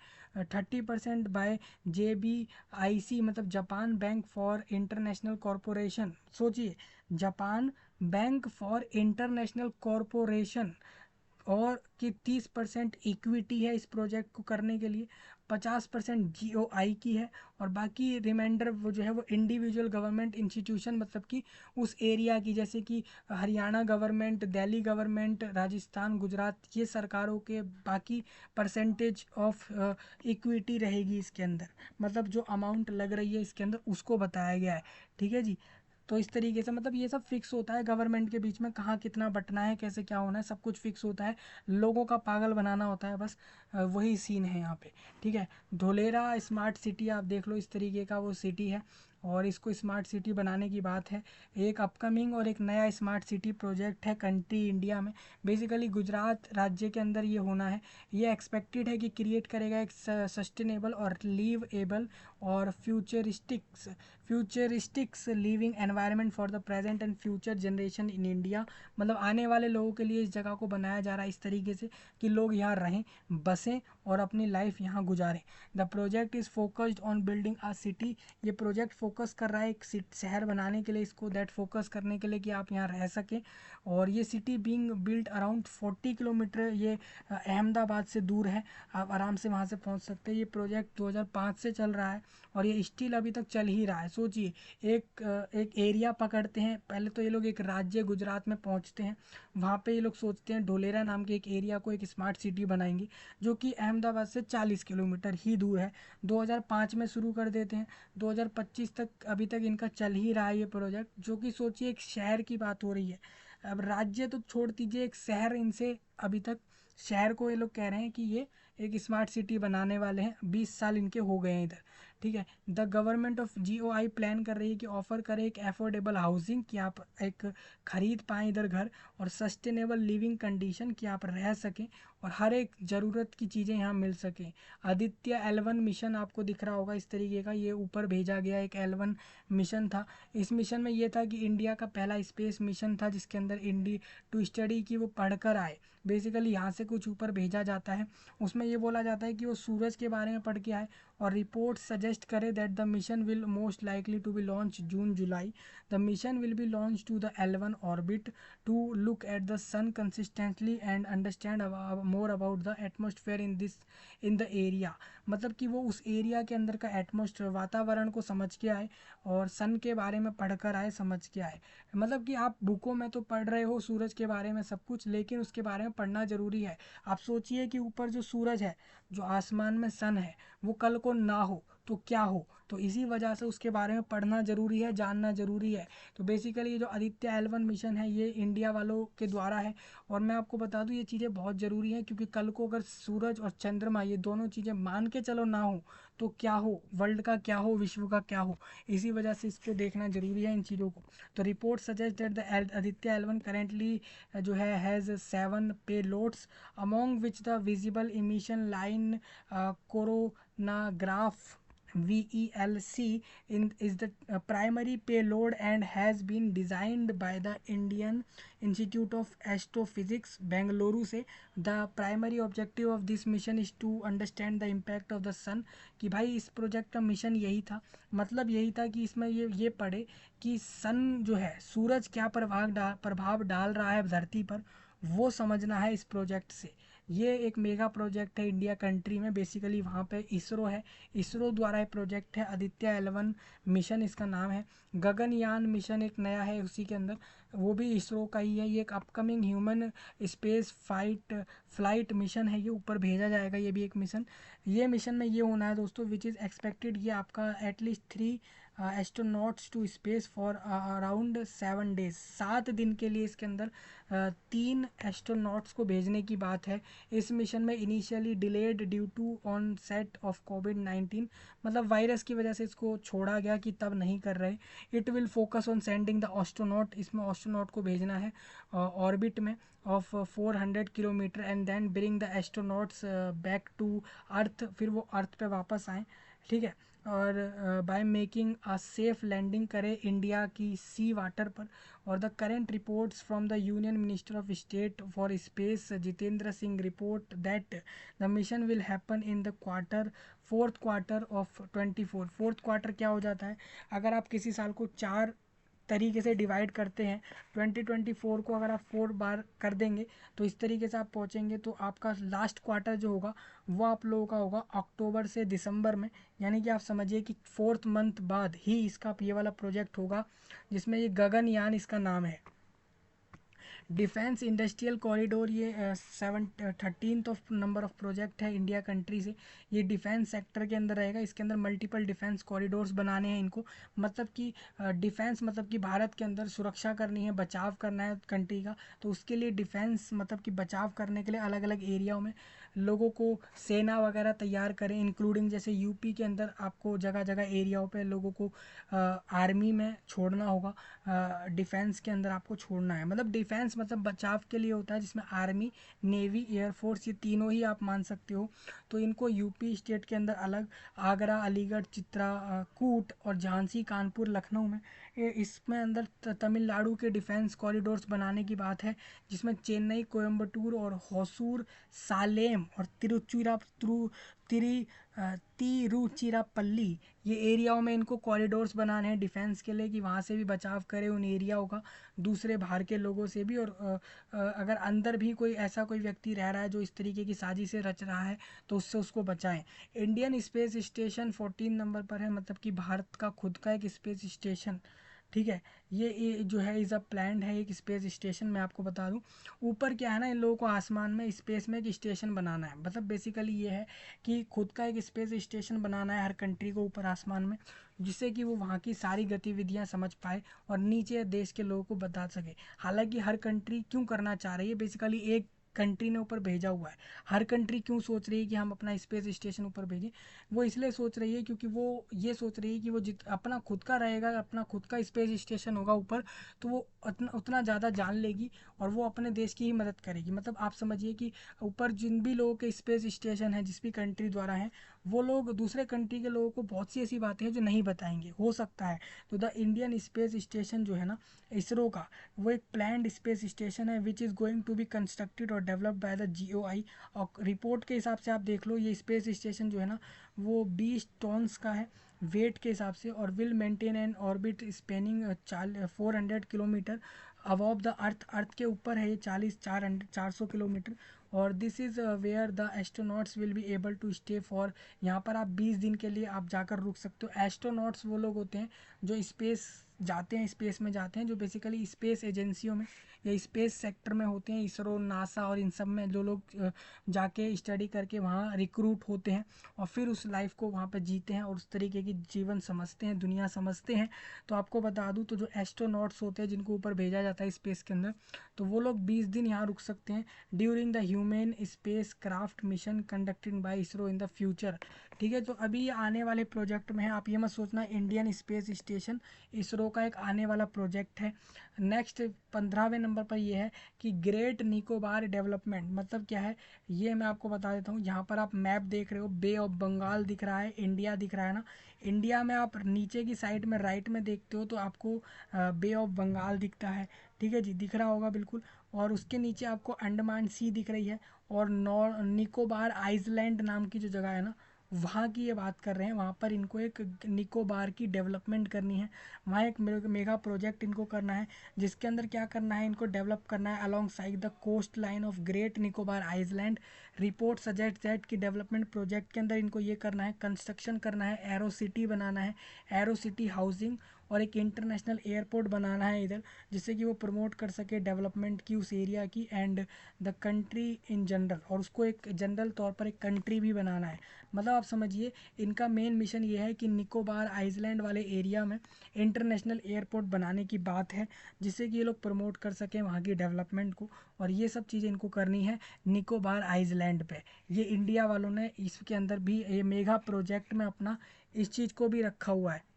30% बाय JBIC मतलब Japan bank for international corporation. सोचिए, Japan bank for international corporation, और कि 30% इक्विटी है इस प्रोजेक्ट को करने के लिए, 50% GOI की है, और बाकी रिमाइंडर वो जो है वो इंडिविजुअल गवर्नमेंट इंस्टीट्यूशन मतलब कि उस एरिया की, जैसे कि हरियाणा गवर्नमेंट, दिल्ली गवर्नमेंट, राजस्थान गुजरात, ये सरकारों के बाकी परसेंटेज ऑफ इक्विटी रहेगी इसके अंदर। मतलब जो अमाउंट लग रही है इसके अंदर उसको बताया गया है। ठीक है जी, तो इस तरीके से मतलब ये सब फिक्स होता है गवर्नमेंट के बीच में, कहाँ कितना बंटना है, कैसे क्या होना है, सब कुछ फिक्स होता है। लोगों का पागल बनाना होता है बस, वही सीन है यहाँ पे। ठीक है, धोलेरा स्मार्ट सिटी आप देख लो, इस तरीके का वो सिटी है, और इसको स्मार्ट सिटी बनाने की बात है। एक अपकमिंग और एक नया स्मार्ट सिटी प्रोजेक्ट है कंट्री इंडिया में, बेसिकली गुजरात राज्य के अंदर ये होना है। ये एक्सपेक्टेड है कि क्रिएट करेगा एक सस्टेनेबल और लिवेबल और futuristics living environment for the present and future generation in India. मतलब आने वाले लोगों के लिए इस जगह को बनाया जा रहा है इस तरीके से कि लोग यहाँ रहें, बसें और अपनी लाइफ यहाँ गुजारें। The project is focused on building a city, ये प्रोजेक्ट फोकस कर रहा है एक शहर बनाने के लिए, इसको दैट फोकस करने के लिए कि आप यहाँ रह सकें। और ये city being built around 40 kilometre ये अहमदाबाद से दूर है, आप आराम से वहाँ से पहुँच सकते हैं। ये प्रोजेक्ट 2005 से चल रहा है और ये स्टिल अभी तक चल ही रहा है। सोचिए एक एरिया पकड़ते हैं, पहले तो ये लोग एक राज्य गुजरात में पहुँचते हैं, वहाँ पे ये लोग सोचते हैं ढोलेरा नाम के एक एरिया को एक स्मार्ट सिटी बनाएंगे जो कि अहमदाबाद से 40 किलोमीटर ही दूर है। 2005 में शुरू कर देते हैं, 2025 तक अभी तक इनका चल ही रहा है ये प्रोजेक्ट, जो कि सोचिए एक शहर की बात हो रही है। अब राज्य तो छोड़ दीजिए, एक शहर इनसे अभी तक, शहर को ये लोग कह रहे हैं कि ये एक स्मार्ट सिटी बनाने वाले हैं। 20 साल इनके हो गए हैं इधर, ठीक है। The government of GOI plan कर रही है कि ऑफर करे एक अफोर्डेबल हाउसिंग, कि आप एक खरीद पाएँ इधर घर, और सस्टेनेबल लिविंग कंडीशन, कि आप रह सकें और हर एक ज़रूरत की चीज़ें यहाँ मिल सकें। आदित्य L1 मिशन आपको दिख रहा होगा इस तरीके का, ये ऊपर भेजा गया एक L1 मिशन था। इस मिशन में ये था कि इंडिया का पहला स्पेस मिशन था जिसके अंदर इंडी टू स्टडी की वो पढ़कर आए। बेसिकली यहाँ से कुछ ऊपर भेजा जाता है, उसमें ये बोला जाता है कि वो सूरज के बारे में पढ़ के आए, और रिपोर्ट सजेस्ट करे that the mission will most likely to be launch June July. The mission will be launch to the L1 orbit to look at the sun consistently and understand more about the atmosphere in the area. मतलब कि वो उस एरिया के अंदर का एटमोसफेयर, वातावरण को समझ के आए और सन के बारे में पढ़कर आए, समझ के आए। मतलब कि आप बुकों में तो पढ़ रहे हो सूरज के बारे में सब कुछ, लेकिन उसके बारे में पढ़ना ज़रूरी है। आप सोचिए कि ऊपर जो सूरज है, जो आसमान में सन है, वो कल को ना हो तो क्या हो, तो इसी वजह से उसके बारे में पढ़ना ज़रूरी है, जानना ज़रूरी है। तो बेसिकली ये जो आदित्य L1 मिशन है ये इंडिया वालों के द्वारा है, और मैं आपको बता दूं ये चीज़ें बहुत ज़रूरी हैं, क्योंकि कल को अगर सूरज और चंद्रमा ये दोनों चीज़ें मान के चलो ना हो तो क्या हो, वर्ल्ड का क्या हो, विश्व का क्या हो। इसी वजह से इसको देखना ज़रूरी है इन चीज़ों को। तो report suggest that the Aditya L1 currently जो है हैज़ 7 पे loads, among which the visible emission line coronagraph VELC is the primary payload and has been designed by the Indian Institute of Astrophysics, Bengaluru से। The primary objective of this mission is to understand the impact of the sun। कि भाई इस प्रोजेक्ट का मिशन यही था, मतलब यही था कि इसमें ये पढ़े कि सन जो है, सूरज क्या प्रभाव डाल रहा है धरती पर, वो समझना है इस प्रोजेक्ट से। ये एक मेगा प्रोजेक्ट है इंडिया कंट्री में, बेसिकली वहाँ पे इसरो है, इसरो द्वारा ये प्रोजेक्ट है, आदित्य L1 मिशन इसका नाम है। गगनयान मिशन एक नया है उसी के अंदर, वो भी इसरो का ही है। ये एक upcoming human space flight mission है, ये ऊपर भेजा जाएगा, ये भी एक मिशन। ये मिशन में ये होना है दोस्तों, विच इज़ एक्सपेक्टेड ये आपका at least 3 astronauts to space for around 7 days, 7 दिन के लिए इसके अंदर 3 एस्ट्रोनॉट्स को भेजने की बात है। इस मिशन में initially delayed due to onset of कोविड-19, मतलब वायरस की वजह से इसको छोड़ा गया कि तब नहीं कर रहे। It will focus on sending the astronaut, इसमें एस्ट्रोनॉट को भेजना है ऑर्बिट में of 400 kilometre, and then bring the astronauts back to earth, फिर वो अर्थ पे वापस आएँ, ठीक है। और by making a safe landing करे इंडिया की सी वाटर पर। और the current reports from the union minister of state for space Jitendra Singh report that the mission will happen in the fourth quarter of 24। Fourth quarter क्या हो जाता है, अगर आप किसी साल को 4 तरीके से डिवाइड करते हैं, 2024 को अगर आप 4 बार कर देंगे तो इस तरीके से आप पहुंचेंगे, तो आपका लास्ट क्वार्टर जो होगा वो आप लोगों का होगा अक्टूबर से दिसंबर में। यानी कि आप समझिए कि 4th मंथ बाद ही इसका ये वाला प्रोजेक्ट होगा, जिसमें ये गगनयान इसका नाम है। डिफेंस इंडस्ट्रियल कॉरिडोर, ये 13th of number of project है इंडिया कंट्री से। ये डिफेंस सेक्टर के अंदर रहेगा, इसके अंदर मल्टीपल डिफेंस कॉरिडोर्स बनाने हैं इनको, मतलब कि डिफेंस मतलब कि भारत के अंदर सुरक्षा करनी है, बचाव करना है कंट्री का, तो उसके लिए डिफेंस मतलब कि बचाव करने के लिए अलग अलग एरियाओं में लोगों को सेना वगैरह तैयार करें, इंक्लूडिंग जैसे यूपी के अंदर आपको जगह जगह एरियाओं पे लोगों को आर्मी में छोड़ना होगा, डिफेंस के अंदर आपको छोड़ना है। मतलब डिफेंस मतलब बचाव के लिए होता है, जिसमें आर्मी, नेवी, एयरफोर्स, ये तीनों ही आप मान सकते हो। तो इनको यूपी स्टेट के अंदर अलग, आगरा, अलीगढ़, चित्रकूट और झांसी, कानपुर, लखनऊ में इसमें अंदर तमिलनाडु के डिफेंस कॉरिडोर्स बनाने की बात है, जिसमें चेन्नई, कोयम्बटूर और होसूर, सालेम कोट्टयम और तिरुचिरापल्ली, ये एरियाओं में इनको कॉरिडोर्स बनाने हैं डिफेंस के लिए, कि वहाँ से भी बचाव करें उन एरियाओं का दूसरे बाहर के लोगों से भी। और अगर अंदर भी कोई ऐसा कोई व्यक्ति रह रहा है जो इस तरीके की साजिशें रच रहा है तो उससे उसको बचाएं। इंडियन स्पेस स्टेशन 14 नंबर पर है, मतलब कि भारत का खुद का एक स्पेस स्टेशन। ठीक है, ये जो है इज़ अ प्लान है एक स्पेस स्टेशन। मैं आपको बता दूं, ऊपर क्या है ना, इन लोगों को आसमान में स्पेस में एक स्टेशन बनाना है। मतलब बेसिकली ये है कि खुद का एक स्पेस स्टेशन बनाना है हर कंट्री को ऊपर आसमान में, जिससे कि वो वहाँ की सारी गतिविधियाँ समझ पाए और नीचे देश के लोगों को बता सके। हालांकि हर कंट्री क्यों करना चाह रही है, बेसिकली एक कंट्री ने ऊपर भेजा हुआ है। हर कंट्री क्यों सोच रही है कि हम अपना स्पेस स्टेशन ऊपर भेजें, वो इसलिए सोच रही है क्योंकि वो ये सोच रही है कि वो जित अपना खुद का रहेगा, अपना खुद का स्पेस स्टेशन होगा ऊपर, तो वो उतना ज़्यादा जान लेगी और वो अपने देश की ही मदद करेगी। मतलब आप समझिए कि ऊपर जिन भी लोगों के स्पेस स्टेशन है जिस भी कंट्री द्वारा है, वो लोग दूसरे कंट्री के लोगों को बहुत सी ऐसी बातें हैं जो नहीं बताएंगे, हो सकता है। तो द इंडियन स्पेस स्टेशन जो है ना इसरो का, वो एक प्लान्ड स्पेस स्टेशन है which is going to be constructed और डेवलप्ड बाय द GOI। और रिपोर्ट के हिसाब से आप देख लो, ये स्पेस स्टेशन जो है ना वो 20 टॉन्स का है वेट के हिसाब से, और will maintain an orbit spanning 400 kilometre above the earth. Earth के ऊपर है ये 400 किलोमीटर। और this is where the astronauts will be able to stay for, यहाँ पर आप 20 दिन के लिए आप जाकर रुक सकते हो। एस्ट्रोनॉट्स वो लोग होते हैं जो स्पेस जाते हैं, स्पेस में जाते हैं, जो बेसिकली स्पेस एजेंसियों में या स्पेस सेक्टर में होते हैं, इसरो, नासा और इन सब में जो लोग जाके स्टडी करके वहाँ रिक्रूट होते हैं और फिर उस लाइफ को वहाँ पे जीते हैं और उस तरीके की जीवन समझते हैं, दुनिया समझते हैं। तो आपको बता दूँ, तो जो एस्ट्रोनॉट्स होते हैं जिनको ऊपर भेजा जाता है स्पेस के अंदर, तो वो लोग 20 दिन यहाँ रुक सकते हैं during the human space craft mission conducted by ISRO in the future. ठीक है, तो अभी ये आने वाले प्रोजेक्ट में है, आप ये मत सोचना इंडियन स्पेस स्टेशन इसरो का एक आने वाला प्रोजेक्ट है। नेक्स्ट 15वें नंबर पर ये है कि ग्रेट निकोबार डेवलपमेंट, मतलब क्या है ये मैं आपको बता देता हूँ। यहाँ पर आप मैप देख रहे हो, बे ऑफ बंगाल दिख रहा है, इंडिया दिख रहा है ना। इंडिया में आप नीचे की साइड में राइट में देखते हो तो आपको बे ऑफ बंगाल दिखता है। ठीक है जी, दिख रहा होगा बिल्कुल। और उसके नीचे आपको अंडमान सी दिख रही है, और नॉर निकोबार आइसलैंड नाम की जो जगह है ना, वहाँ की ये बात कर रहे हैं। वहाँ पर इनको एक निकोबार की डेवलपमेंट करनी है, वहाँ एक मेगा प्रोजेक्ट इनको करना है, जिसके अंदर क्या करना है, इनको डेवलप करना है alongside the coastline of great Nicobar island. Report suggest that कि डेवलपमेंट प्रोजेक्ट के अंदर इनको ये करना है, कंस्ट्रक्शन करना है, एरो सिटी बनाना है, एरो सिटी हाउसिंग, और एक इंटरनेशनल एयरपोर्ट बनाना है इधर, जिससे कि वो प्रमोट कर सके डेवलपमेंट की उस एरिया की and the country in general, और उसको एक जनरल तौर पर एक कंट्री भी बनाना है। मतलब आप समझिए इनका मेन मिशन ये है कि निकोबार आइसलैंड वाले एरिया में इंटरनेशनल एयरपोर्ट बनाने की बात है, जिससे कि ये लोग प्रमोट कर सकें वहाँ की डेवलपमेंट को। और ये सब चीज़ें इनको करनी है निकोबार आइसलैंड पे। ये इंडिया वालों ने इसके अंदर भी ये मेगा प्रोजेक्ट में अपना इस चीज़ को भी रखा हुआ है।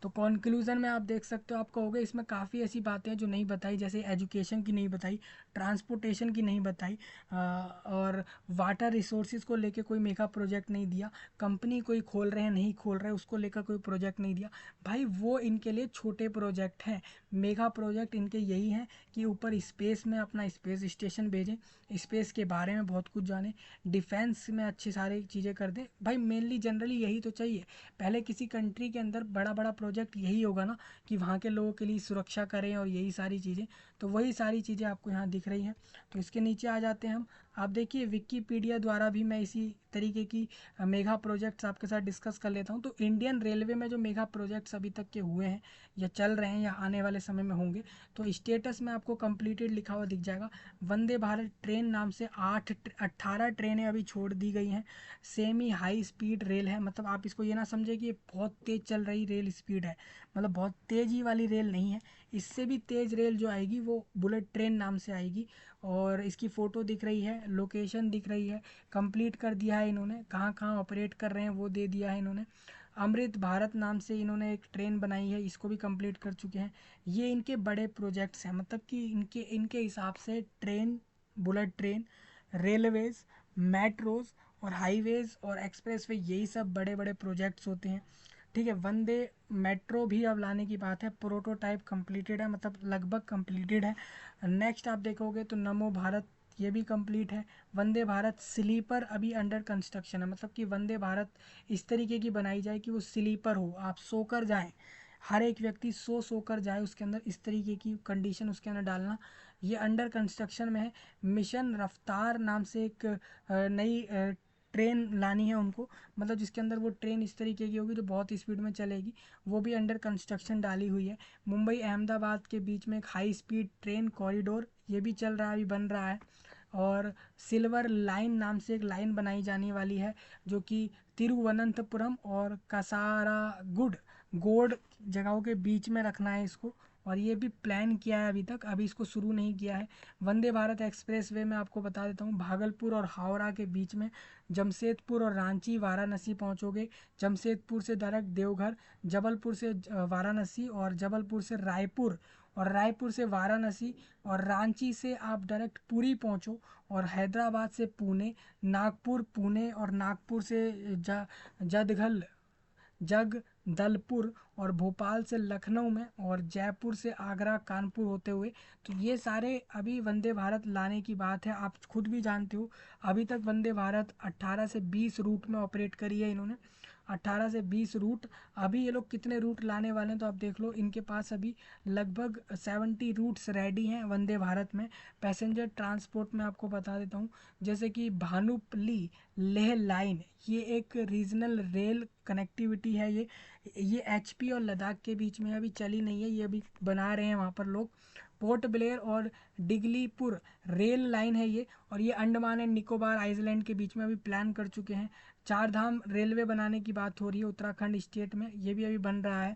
तो कंक्लूजन में आप देख सकते हो, आप कहोगे इसमें काफ़ी ऐसी बातें हैं जो नहीं बताई, जैसे एजुकेशन की नहीं बताई, ट्रांसपोर्टेशन की नहीं बताई, और वाटर रिसोर्सेज को लेके कोई मेगा प्रोजेक्ट नहीं दिया, कंपनी कोई खोल रहे हैं नहीं खोल रहे उसको लेकर कोई प्रोजेक्ट नहीं दिया। भाई वो इनके लिए छोटे प्रोजेक्ट हैं, मेगा प्रोजेक्ट इनके यही हैं कि ऊपर स्पेस में अपना स्पेस स्टेशन भेजें, स्पेस के बारे में बहुत कुछ जाने, डिफेंस में अच्छी सारी चीज़ें कर दें। भाई मेनली जनरली यही तो चाहिए। पहले किसी कंट्री के अंदर बड़ा बड़ा प्रोजेक्ट यही होगा ना, कि वहाँ के लोगों के लिए सुरक्षा करें और यही सारी चीज़ें। तो वही सारी चीज़ें आपको यहाँ दिख रही हैं। तो इसके नीचे आ जाते हैं हम। आप देखिए विकिपीडिया द्वारा भी मैं इसी तरीके की मेगा प्रोजेक्ट्स आपके साथ डिस्कस कर लेता हूँ। तो इंडियन रेलवे में जो मेगा प्रोजेक्ट्स अभी तक के हुए हैं या चल रहे हैं या आने वाले समय में होंगे, तो स्टेटस में आपको कंप्लीटेड लिखा हुआ दिख जाएगा। वंदे भारत ट्रेन नाम से 18 ट्रेनें अभी छोड़ दी गई हैं। सेमी हाई स्पीड रेल है, मतलब आप इसको ये ना समझे कि ये बहुत तेज़ चल रही रेल स्पीड है, मतलब बहुत तेज़ी वाली रेल नहीं है। इससे भी तेज़ रेल जो आएगी वो बुलेट ट्रेन नाम से आएगी। और इसकी फ़ोटो दिख रही है, लोकेशन दिख रही है, कंप्लीट कर दिया है इन्होंने, कहाँ कहाँ ऑपरेट कर रहे हैं वो दे दिया है इन्होंने। अमृत भारत नाम से इन्होंने एक ट्रेन बनाई है, इसको भी कंप्लीट कर चुके हैं। ये इनके बड़े प्रोजेक्ट्स हैं, मतलब कि इनके इनके हिसाब से train, bullet train, Railways, metros और हाईवेज़ और एक्सप्रेसवे, यही सब बड़े बड़े प्रोजेक्ट्स होते हैं। ठीक है, वंदे मेट्रो भी अब लाने की बात है, प्रोटोटाइप कंप्लीटेड है, मतलब लगभग कंप्लीटेड है। नेक्स्ट आप देखोगे तो नमो भारत ये भी कंप्लीट है। वंदे भारत स्लीपर अभी अंडर कंस्ट्रक्शन है, मतलब कि वंदे भारत इस तरीके की बनाई जाए कि वो स्लीपर हो, आप सोकर जाएं, हर एक व्यक्ति सोकर जाए उसके अंदर, इस तरीके की कंडीशन उसके अंदर डालना, ये अंडर कंस्ट्रक्शन में है। मिशन रफ्तार नाम से एक नई ट्रेन लानी है उनको, मतलब जिसके अंदर वो ट्रेन इस तरीके की होगी जो बहुत स्पीड में चलेगी, वो भी अंडर कंस्ट्रक्शन डाली हुई है। मुंबई अहमदाबाद के बीच में एक हाई स्पीड ट्रेन कॉरिडोर, ये भी चल रहा है, अभी बन रहा है। और सिल्वर लाइन नाम से एक लाइन बनाई जाने वाली है, जो कि तिरुवनंतपुरम और कासारागुड गोड जगहों के बीच में रखना है इसको, और ये भी प्लान किया है अभी तक, अभी इसको शुरू नहीं किया है। वंदे भारत एक्सप्रेस वे में आपको बता देता हूँ, भागलपुर और हावड़ा के बीच में, जमशेदपुर और रांची वाराणसी पहुँचोगे, जमशेदपुर से डायरेक्ट देवघर, जबलपुर से वाराणसी, और जबलपुर से रायपुर, और रायपुर से वाराणसी, और रांची से आप डायरेक्ट पुरी पहुँचो, और हैदराबाद से पुणे, नागपुर पुणे, और नागपुर से जदखल जगदलपुर, और भोपाल से लखनऊ में, और जयपुर से आगरा कानपुर होते हुए। तो ये सारे अभी वंदे भारत लाने की बात है। आप खुद भी जानते हो अभी तक वंदे भारत 18 से 20 रूट में ऑपरेट करी है इन्होंने, 18 से 20 रूट। अभी ये लोग कितने रूट लाने वाले हैं तो आप देख लो, इनके पास अभी लगभग 70 रूट्स रेडी हैं वंदे भारत में। पैसेंजर ट्रांसपोर्ट में आपको बता देता हूँ, जैसे कि भानुपल्ली लेह लाइन, ये एक रीजनल रेल कनेक्टिविटी है। ये एचपी और लद्दाख के बीच में अभी चली नहीं है, ये अभी बना रहे हैं वहाँ पर लोग। पोर्ट ब्लेयर और डिगलीपुर रेल लाइन है ये, और ये अंडमान एंड निकोबार आइलैंड के बीच में अभी प्लान कर चुके हैं। चार धाम रेलवे बनाने की बात हो रही है उत्तराखंड स्टेट में, ये भी अभी बन रहा है।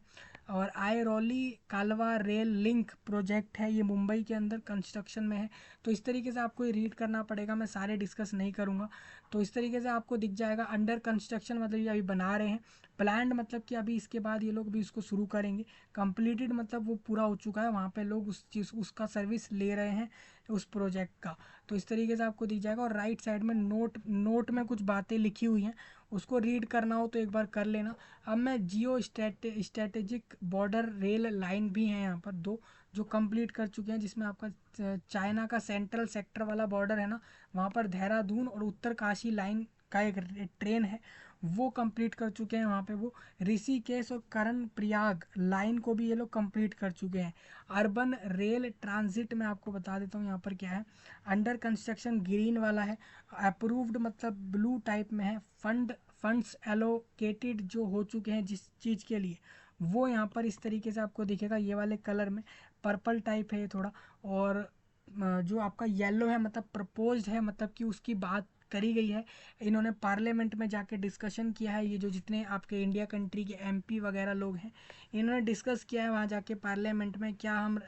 और आयरौली कालवा रेल लिंक प्रोजेक्ट है, ये मुंबई के अंदर कंस्ट्रक्शन में है। तो इस तरीके से आपको ये रीड करना पड़ेगा, मैं सारे डिस्कस नहीं करूँगा। तो इस तरीके से आपको दिख जाएगा अंडर कंस्ट्रक्शन मतलब ये अभी बना रहे हैं, प्लान्ड मतलब कि अभी इसके बाद ये लोग भी इसको शुरू करेंगे, कंप्लीटेड मतलब वो पूरा हो चुका है, वहाँ पे लोग उस चीज़ उसका सर्विस ले रहे हैं उस प्रोजेक्ट का। तो इस तरीके से आपको दिख जाएगा। और राइट साइड में नोट में कुछ बातें लिखी हुई हैं, उसको रीड करना हो तो एक बार कर लेना। अब मैं geo strategic border rail line भी हैं यहाँ पर दो, जो कंप्लीट कर चुके हैं, जिसमें आपका चाइना का सेंट्रल सेक्टर वाला बॉर्डर है ना, वहाँ पर देहरादून और उत्तरकाशी लाइन का एक ट्रेन है, वो कंप्लीट कर चुके हैं वहाँ पे वो। ऋषिकेश और करण प्रयाग लाइन को भी ये लोग कंप्लीट कर चुके हैं। अर्बन रेल ट्रांजिट में आपको बता देता हूँ यहाँ पर क्या है, अंडर कंस्ट्रक्शन ग्रीन वाला है, अप्रूव्ड मतलब ब्लू टाइप में है, फंड्स एलोकेटेड जो हो चुके हैं जिस चीज़ के लिए, वो यहाँ पर इस तरीके से आपको दिखेगा, ये वाले कलर में, पर्पल टाइप है ये थोड़ा। और जो आपका येलो है मतलब प्रपोज्ड है, मतलब कि उसकी बात करी गई है, इन्होंने पार्लियामेंट में जाके डिस्कशन किया है, ये जो जितने आपके इंडिया कंट्री के एमपी वगैरह लोग हैं, इन्होंने डिस्कस किया है वहाँ जाके पार्लियामेंट में, क्या हम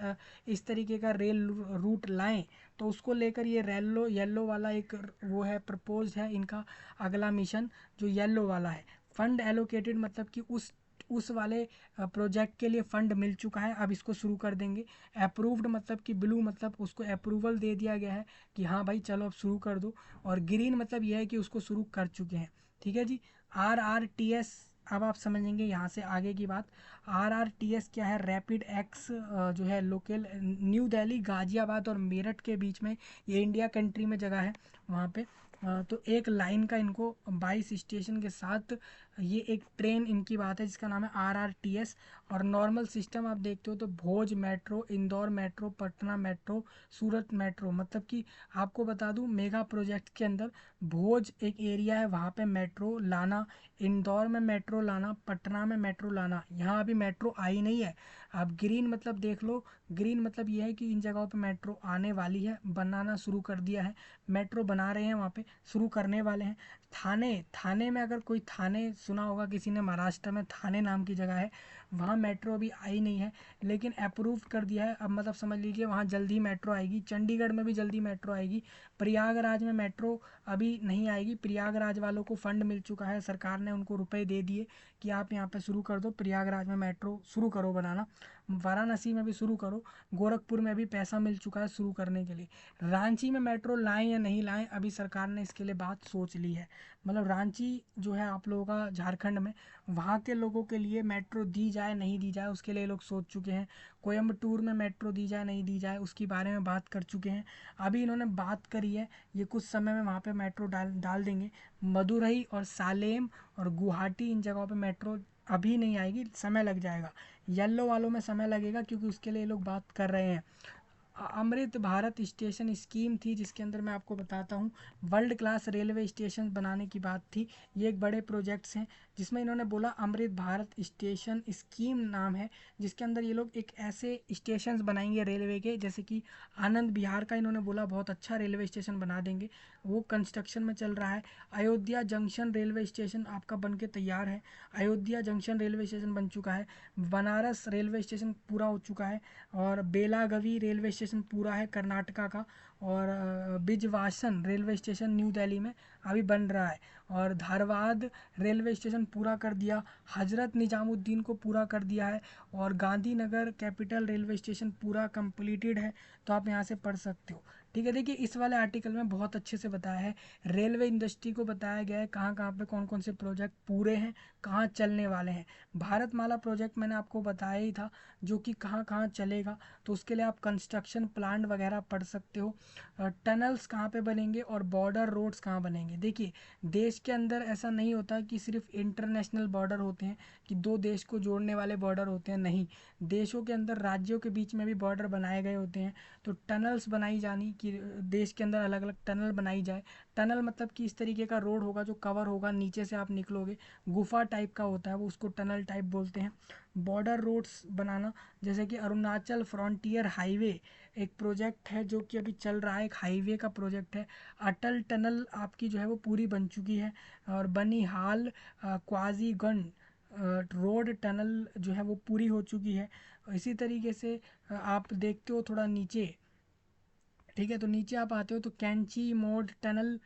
इस तरीके का रेल रूट लाएं। तो उसको लेकर ये येलो वाला एक वो है, प्रपोज है इनका अगला मिशन, जो येलो वाला है। फंड एलोकेटेड मतलब कि उस वाले प्रोजेक्ट के लिए फंड मिल चुका है, अब इसको शुरू कर देंगे। अप्रूव्ड मतलब कि ब्लू मतलब उसको अप्रूवल दे दिया गया है कि हाँ भाई चलो अब शुरू कर दो। और ग्रीन मतलब यह है कि उसको शुरू कर चुके हैं। ठीक है जी। RRTS, अब आप समझेंगे यहाँ से आगे की बात। RRTS क्या है, रैपिड एक्स जो है लोकल, न्यू दिल्ली गाजियाबाद और मेरठ के बीच में, ये इंडिया कंट्री में जगह है वहाँ पे। तो एक लाइन का इनको 22 स्टेशन के साथ ये एक ट्रेन इनकी बात है, जिसका नाम है RRTS। और नॉर्मल सिस्टम आप देखते हो तो Bhoj metro, Indore metro, Patna metro, Surat metro, मतलब कि आपको बता दूं मेगा प्रोजेक्ट के अंदर भोज एक एरिया है, वहाँ पे मेट्रो लाना, इंदौर में मेट्रो लाना, पटना में मेट्रो लाना, यहाँ अभी मेट्रो आई नहीं है। आप ग्रीन मतलब देख लो, ग्रीन मतलब ये है कि इन जगहों पे मेट्रो आने वाली है, बनाना शुरू कर दिया है, मेट्रो बना रहे हैं वहाँ पे, शुरू करने वाले हैं। थाने में अगर कोई, थाने सुना होगा किसी ने, महाराष्ट्र में थाने नाम की जगह है, वहाँ मेट्रो अभी आई नहीं है, लेकिन अप्रूव कर दिया है, अब मतलब समझ लीजिए वहाँ जल्दी मेट्रो आएगी। चंडीगढ़ में भी जल्दी मेट्रो आएगी। प्रयागराज में मेट्रो अभी नहीं आएगी, प्रयागराज वालों को फंड मिल चुका है, सरकार ने उनको रुपए दे दिए कि आप यहाँ पे शुरू कर दो, प्रयागराज में मेट्रो शुरू करो बनाना, वाराणसी में भी शुरू करो, गोरखपुर में भी पैसा मिल चुका है शुरू करने के लिए। रांची में मेट्रो लाएं या नहीं लाएं, अभी सरकार ने इसके लिए बात सोच ली है। मतलब रांची जो है आप लोगों का झारखंड में, वहाँ के लोगों के लिए मेट्रो दी जाए नहीं दी जाए उसके लिए लोग सोच चुके हैं। कोयम्बटूर में मेट्रो दी जाए नहीं दी जाए उसके बारे में बात कर चुके हैं। अभी इन्होंने बात करी है, ये कुछ समय में वहाँ पे मेट्रो डाल डाल देंगे। मदुरई और सालेम और गुवाहाटी इन जगहों पे मेट्रो अभी नहीं आएगी, समय लग जाएगा। येलो वालों में समय लगेगा क्योंकि उसके लिए लोग बात कर रहे हैं। अमृत भारत स्टेशन स्कीम थी जिसके अंदर मैं आपको बताता हूँ, वर्ल्ड क्लास रेलवे स्टेशन बनाने की बात थी। ये एक बड़े प्रोजेक्ट्स हैं जिसमें इन्होंने बोला अमृत भारत स्टेशन स्कीम नाम है, जिसके अंदर ये लोग एक ऐसे स्टेशंस बनाएंगे रेलवे के, जैसे कि आनंद विहार का इन्होंने बोला बहुत अच्छा रेलवे स्टेशन बना देंगे, वो कंस्ट्रक्शन में चल रहा है। अयोध्या जंक्शन रेलवे स्टेशन आपका बन के तैयार है, अयोध्या जंक्शन रेलवे स्टेशन बन चुका है। बनारस रेलवे स्टेशन पूरा हो चुका है, और बेलागवी रेलवे स्टेशन पूरा है कर्नाटका का, और Bijwasan railway station new Delhi में अभी बन रहा है, और धारवाड़ रेलवे स्टेशन पूरा कर दिया, हजरत निजामुद्दीन को पूरा कर दिया है, और गांधीनगर कैपिटल रेलवे स्टेशन पूरा कंप्लीटेड है। तो आप यहाँ से पढ़ सकते हो। ठीक है, देखिए इस वाले आर्टिकल में बहुत अच्छे से बताया है, रेलवे इंडस्ट्री को बताया गया है कहाँ कहाँ पे कौन कौन से प्रोजेक्ट पूरे हैं, कहाँ चलने वाले हैं। भारतमाला प्रोजेक्ट मैंने आपको बताया ही था जो कि कहाँ कहाँ चलेगा, तो उसके लिए आप कंस्ट्रक्शन प्लान वगैरह पढ़ सकते हो। टनल्स कहाँ पे बनेंगे और बॉर्डर रोड्स कहाँ बनेंगे। देखिए देश के अंदर ऐसा नहीं होता कि सिर्फ इंटरनेशनल बॉर्डर होते हैं, कि दो देश को जोड़ने वाले बॉर्डर होते हैं, नहीं, देशों के अंदर राज्यों के बीच में भी बॉर्डर बनाए गए होते हैं। तो टनल्स बनाई जानी कि देश के अंदर अलग अलग टनल बनाई जाए। टनल मतलब कि इस तरीके का रोड होगा जो कवर होगा, नीचे से आप निकलोगे, गुफा टाइप का होता है वो, उसको टनल टाइप बोलते हैं। बॉर्डर रोड्स बनाना, जैसे कि अरुणाचल फ्रंटियर हाईवे एक प्रोजेक्ट है जो कि अभी चल रहा है, एक हाईवे का प्रोजेक्ट है। अटल टनल आपकी जो है वो पूरी बन चुकी है, और बनिहाल क्वाजीगंज रोड टनल जो है वो पूरी हो चुकी है। इसी तरीके से आप देखते हो थोड़ा नीचे, ठीक है, तो नीचे आप आते हो तो कैंची मोड टनल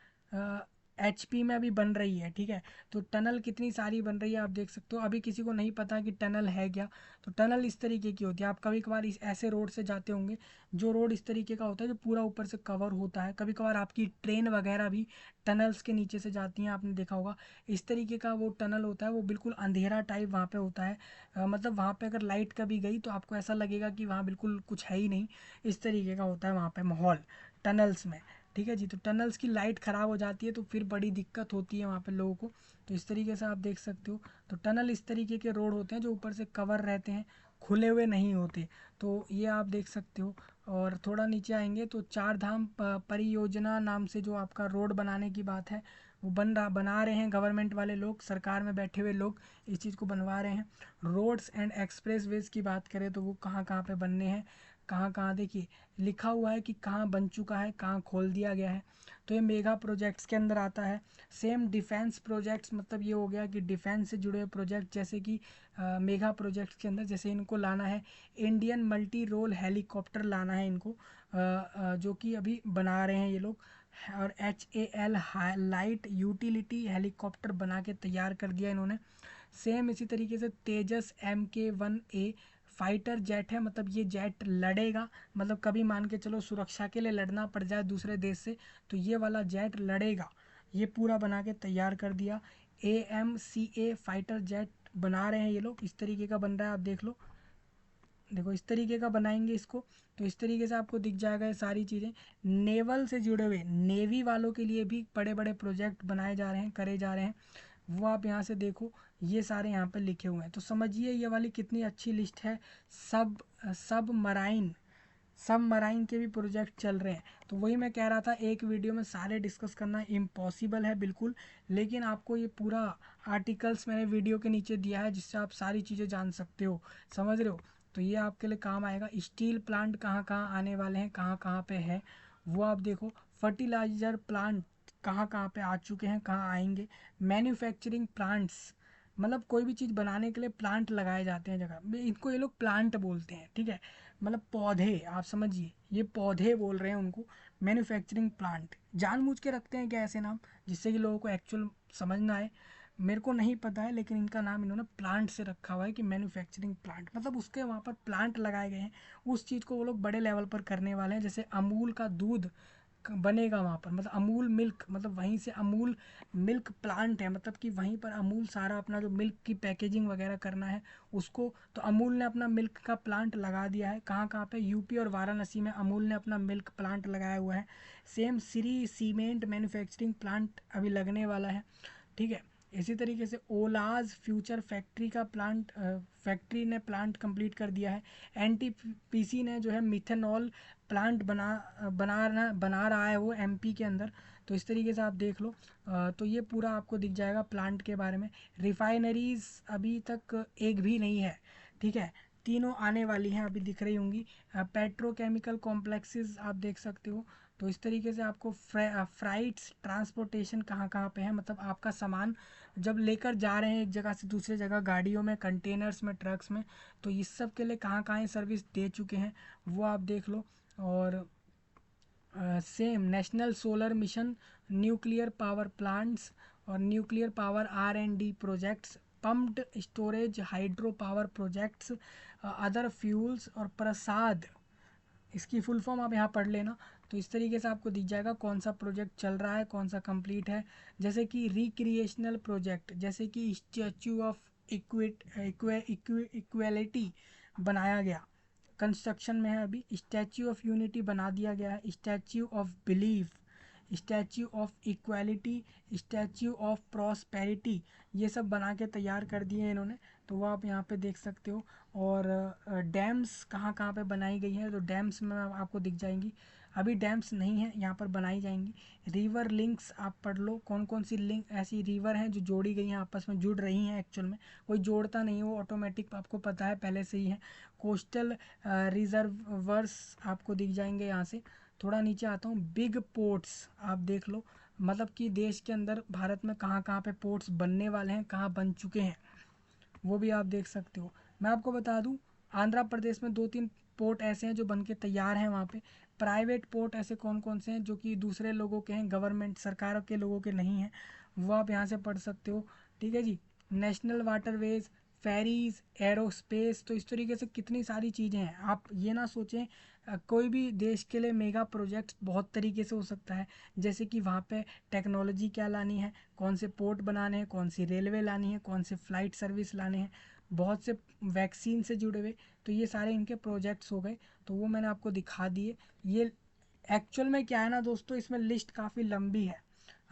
एचपी में अभी बन रही है। ठीक है, तो टनल कितनी सारी बन रही है आप देख सकते हो। अभी किसी को नहीं पता कि टनल है क्या, तो टनल इस तरीके की होती है। आप कभी कभार इस ऐसे रोड से जाते होंगे जो रोड इस तरीके का होता है जो पूरा ऊपर से कवर होता है। कभी कभार आपकी ट्रेन वगैरह भी टनल्स के नीचे से जाती हैं, आपने देखा होगा। इस तरीके का वो टनल होता है, वो बिल्कुल अंधेरा टाइप वहाँ पे होता है। मतलब वहाँ पे अगर लाइट कभी गई तो आपको ऐसा लगेगा कि वहाँ बिल्कुल कुछ है ही नहीं, इस तरीके का होता है वहाँ पे माहौल टनल्स में। ठीक है जी, तो टनल्स की लाइट ख़राब हो जाती है तो फिर बड़ी दिक्कत होती है वहाँ पे लोगों को। तो इस तरीके से आप देख सकते हो, तो टनल इस तरीके के रोड होते हैं जो ऊपर से कवर रहते हैं, खुले हुए नहीं होते। तो ये आप देख सकते हो। और थोड़ा नीचे आएंगे तो चार धाम परियोजना नाम से जो आपका रोड बनाने की बात है, वो बना रहे हैं गवर्नमेंट वाले लोग, सरकार में बैठे हुए लोग इस चीज़ को बनवा रहे हैं। रोड्स एंड एक्सप्रेसवेज की बात करें तो वो कहाँ कहाँ पे बनने हैं, कहाँ कहाँ देखिए लिखा हुआ है कि कहाँ बन चुका है, कहाँ खोल दिया गया है। तो ये मेगा प्रोजेक्ट्स के अंदर आता है। सेम डिफेंस प्रोजेक्ट्स, मतलब ये हो गया कि डिफेंस से जुड़े हुए प्रोजेक्ट, जैसे कि मेगा प्रोजेक्ट्स के अंदर जैसे इनको लाना है इंडियन मल्टी रोल हेलीकॉप्टर लाना है इनको, जो कि अभी बना रहे हैं ये लोग। और HAL लाइट यूटिलिटी हेलीकॉप्टर बना के तैयार कर दिया इन्होंने। सेम इसी तरीके से तेजस MK-1A फाइटर जेट है, मतलब ये जेट लड़ेगा, मतलब कभी मान के चलो सुरक्षा के लिए लड़ना पड़ जाए दूसरे देश से तो ये वाला जेट लड़ेगा। ये पूरा बना के तैयार कर दिया। AMCA फाइटर जेट बना रहे हैं ये लोग, इस तरीके का बन रहा है, आप देख लो। देखो इस तरीके का बनाएंगे इसको, तो इस तरीके से आपको दिख जाएगा ये सारी चीज़ें। नेवल से जुड़े हुए नेवी वालों के लिए भी बड़े बड़े प्रोजेक्ट बनाए जा रहे हैं, करे जा रहे हैं, वो आप यहाँ से देखो, ये सारे यहाँ पे लिखे हुए हैं। तो समझिए ये वाली कितनी अच्छी लिस्ट है। सब सब मराइन के भी प्रोजेक्ट चल रहे हैं। तो वही मैं कह रहा था, एक वीडियो में सारे डिस्कस करना इम्पॉसिबल है बिल्कुल, लेकिन आपको ये पूरा आर्टिकल्स मैंने वीडियो के नीचे दिया है जिससे आप सारी चीज़ें जान सकते हो, समझ रहे हो। तो ये आपके लिए काम आएगा। स्टील प्लांट कहाँ कहाँ आने वाले हैं, कहाँ कहाँ पे है वो आप देखो। फर्टिलाइज़र प्लांट कहाँ कहाँ पे आ चुके हैं, कहाँ आएंगे। मैन्युफैक्चरिंग प्लांट्स, मतलब कोई भी चीज़ बनाने के लिए प्लांट लगाए जाते हैं जगह, इनको ये लोग प्लांट बोलते हैं। ठीक है, मतलब पौधे, आप समझिए ये पौधे बोल रहे हैं उनको। मैन्युफैक्चरिंग प्लांट जानबूझ के रखते हैं क्या ऐसे नाम, जिससे कि लोगों को एक्चुअल समझ ना आए। मेरे को नहीं पता है, लेकिन इनका नाम इन्होंने प्लांट से रखा हुआ है कि मैन्युफैक्चरिंग प्लांट, मतलब उसके वहाँ पर प्लांट लगाए गए हैं। उस चीज़ को वो लोग बड़े लेवल पर करने वाले हैं। जैसे अमूल का दूध बनेगा वहाँ पर, मतलब अमूल मिल्क, मतलब वहीं से अमूल मिल्क प्लांट है, मतलब कि वहीं पर अमूल सारा अपना जो मिल्क की पैकेजिंग वगैरह करना है उसको, तो अमूल ने अपना मिल्क का प्लांट लगा दिया है। कहाँ कहाँ पे? यूपी और वाराणसी में अमूल ने अपना मिल्क प्लांट लगाया हुआ है। Same Shri cement manufacturing plant अभी लगने वाला है, ठीक है। इसी तरीके से ओलाज फ्यूचर फैक्ट्री का प्लांट, फैक्ट्री ने प्लांट कंप्लीट कर दिया है। एनटीपीसी ने जो है मिथेनॉल प्लांट बना रहा है वो एमपी के अंदर। तो इस तरीके से आप देख लो। तो ये पूरा आपको दिख जाएगा प्लांट के बारे में। रिफाइनरीज अभी तक एक भी नहीं है, ठीक है, तीनों आने वाली हैं, अभी दिख रही होंगी। पेट्रोकेमिकल कॉम्प्लेक्सेस आप देख सकते हो। तो इस तरीके से आपको फ्राइट्स ट्रांसपोर्टेशन कहाँ कहाँ पे है, मतलब आपका सामान जब लेकर जा रहे हैं एक जगह से दूसरी जगह, गाड़ियों में, कंटेनर्स में, ट्रक्स में, तो इस सब के लिए कहाँ कहाँ ये सर्विस दे चुके हैं वो आप देख लो। और same national solar mission, nuclear power plants और nuclear power R&D projects, pumped storage hydro power projects, other fuels और प्रसाद, इसकी फुल फॉर्म आप यहाँ पढ़ लेना। तो इस तरीके से आपको दिख जाएगा कौन सा प्रोजेक्ट चल रहा है, कौन सा कंप्लीट है। जैसे कि रिक्रिएशनल प्रोजेक्ट, जैसे कि स्टैचू ऑफ इक्वेलिटी बनाया गया, कंस्ट्रक्शन में है अभी। स्टैचू ऑफ यूनिटी बना दिया गया है। Statue of belief, statue of equality, statue of prosperity, ये सब बना के तैयार कर दिए हैं इन्होंने। तो वो आप यहाँ पे देख सकते हो। और डैम्स कहाँ कहाँ पे बनाई गई है, तो डैम्स में आपको दिख जाएंगी। अभी डैम्स नहीं है, यहाँ पर बनाई जाएंगी। रिवर लिंक्स आप पढ़ लो, कौन कौन सी लिंक ऐसी रिवर हैं जो जोड़ी गई हैं, आपस में जुड़ रही हैं। एक्चुअल में कोई जोड़ता नहीं है, वो ऑटोमेटिक आपको पता है पहले से ही है। कोस्टल रिजर्वर्स आपको दिख जाएंगे यहाँ से। थोड़ा नीचे आता हूँ, बिग पोर्ट्स आप देख लो, मतलब कि देश के अंदर भारत में कहाँ कहाँ पे पोर्ट्स बनने वाले हैं, कहाँ बन चुके हैं, वो भी आप देख सकते हो। मैं आपको बता दूं, आंध्र प्रदेश में 2-3 पोर्ट ऐसे हैं जो बन के तैयार हैं वहाँ पे। प्राइवेट पोर्ट ऐसे कौन कौन से हैं जो कि दूसरे लोगों के हैं, गवर्नमेंट सरकार के लोगों के नहीं हैं, वो आप यहाँ से पढ़ सकते हो, ठीक है जी। नेशनल वाटरवेज, फेरीज, एरोस्पेस, तो इस तरीके से कितनी सारी चीज़ें हैं। आप ये ना सोचें कोई भी देश के लिए मेगा प्रोजेक्ट बहुत तरीके से हो सकता है। जैसे कि वहाँ पे टेक्नोलॉजी क्या लानी है, कौन से पोर्ट बनाने हैं, कौन सी रेलवे लानी है, कौन से फ्लाइट सर्विस लाने हैं, बहुत से वैक्सीन से जुड़े हुए, तो ये सारे इनके प्रोजेक्ट्स हो गए। तो वो मैंने आपको दिखा दिए। ये एक्चुअल में क्या है ना दोस्तों, इसमें लिस्ट काफ़ी लंबी है।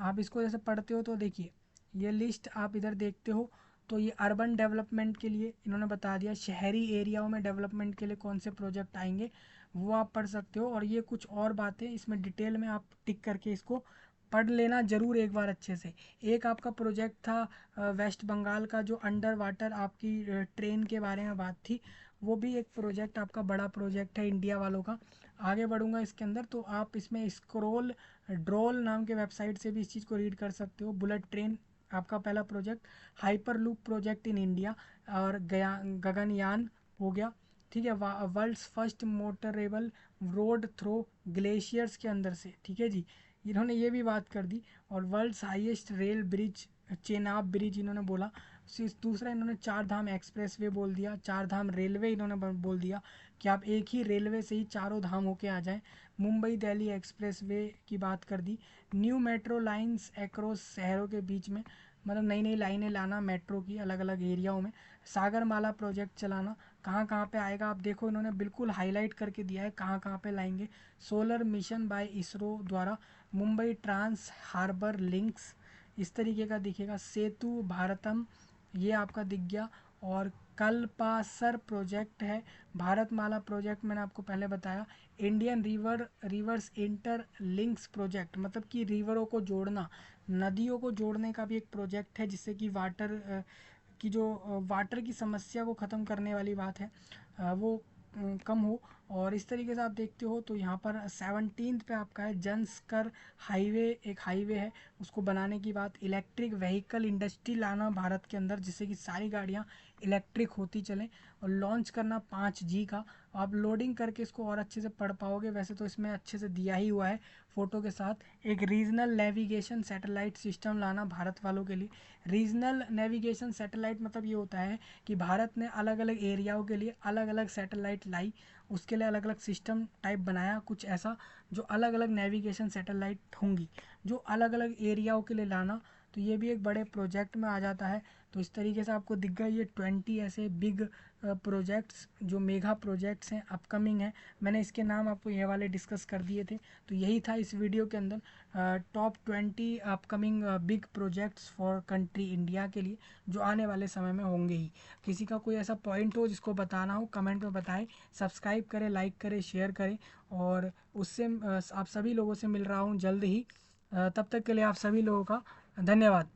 आप इसको जैसे पढ़ते हो तो देखिए, ये लिस्ट आप इधर देखते हो, तो ये अर्बन डेवलपमेंट के लिए इन्होंने बता दिया, शहरी एरियाओं में डेवलपमेंट के लिए कौन से प्रोजेक्ट आएंगे वो आप पढ़ सकते हो। और ये कुछ और बातें इसमें डिटेल में आप टिक करके इसको पढ़ लेना ज़रूर एक बार अच्छे से। एक आपका प्रोजेक्ट था वेस्ट बंगाल का, जो अंडर वाटर आपकी ट्रेन के बारे में बात थी, वो भी एक प्रोजेक्ट आपका बड़ा प्रोजेक्ट है इंडिया वालों का। आगे बढ़ूंगा इसके अंदर, तो आप इसमें स्क्रोल ड्रोल नाम के वेबसाइट से भी इस चीज़ को रीड कर सकते हो। बुलेट ट्रेन आपका पहला project, hyperloop project in India, और गगनयान हो गया, ठीक है। World's first motorable road through glaciers के अंदर से, ठीक है जी, इन्होंने ये भी बात कर दी। और world's highest rail bridge, Chenab bridge इन्होंने बोला। दूसरा इन्होंने चार धाम एक्सप्रेस वे बोल दिया, चार धाम रेलवे इन्होंने बोल दिया कि आप एक ही रेलवे से ही चारों धाम होके आ जाएं। मुंबई दिल्ली एक्सप्रेस वे की बात कर दी। न्यू मेट्रो लाइंस एक्रॉस शहरों के बीच में, मतलब नई नई लाइनें लाना मेट्रो की अलग अलग एरियाओं में। सागरमाला प्रोजेक्ट चलाना, कहाँ कहाँ पे आएगा आप देखो, इन्होंने बिल्कुल हाईलाइट करके दिया है कहाँ कहाँ पे लाएंगे। सोलर मिशन बाय इसरो द्वारा, मुंबई ट्रांस हार्बर लिंक्स, इस तरीके का दिखेगा। सेतु भारतम, ये आपका दिख गया। और कल्पासर प्रोजेक्ट है। भारतमाला प्रोजेक्ट मैंने आपको पहले बताया। Indian reverse inter links project, मतलब कि रिवरों को जोड़ना, नदियों को जोड़ने का भी एक प्रोजेक्ट है, जिससे कि की जो वाटर की समस्या को ख़त्म करने वाली बात है वो कम हो। और इस तरीके से आप देखते हो तो यहाँ पर 17th पे आपका है जंस्कर हाईवे, एक हाईवे है, उसको बनाने की बात। इलेक्ट्रिक व्हीकल इंडस्ट्री लाना भारत के अंदर, जिससे कि सारी गाड़ियाँ इलेक्ट्रिक होती चलें। और लॉन्च करना 5G का। आप लोडिंग करके इसको और अच्छे से पढ़ पाओगे, वैसे तो इसमें अच्छे से दिया ही हुआ है फ़ोटो के साथ। एक रीजनल नेविगेशन सैटेलाइट सिस्टम लाना भारत वालों के लिए। रीजनल नेविगेशन सैटेलाइट मतलब ये होता है कि भारत ने अलग अलग एरियाओं के लिए अलग अलग सैटेलाइट लाई, उसके लिए अलग अलग सिस्टम टाइप बनाया कुछ ऐसा, जो अलग अलग नेविगेशन सैटेलाइट होंगी जो अलग अलग एरियाओं के लिए लाना। तो ये भी एक बड़े प्रोजेक्ट में आ जाता है। तो इस तरीके से आपको दिख गई ये 20 ऐसे बिग प्रोजेक्ट्स जो मेगा प्रोजेक्ट्स हैं, अपकमिंग हैं। मैंने इसके नाम आपको ये वाले डिस्कस कर दिए थे। तो यही था इस वीडियो के अंदर top 20 upcoming big projects for country India के लिए, जो आने वाले समय में होंगे ही। किसी का कोई ऐसा पॉइंट हो जिसको बताना हो, कमेंट में बताएं। सब्सक्राइब करें, लाइक करें, शेयर करें। और उससे आप सभी लोगों से मिल रहा हूँ जल्द ही। तब तक के लिए आप सभी लोगों का धन्यवाद।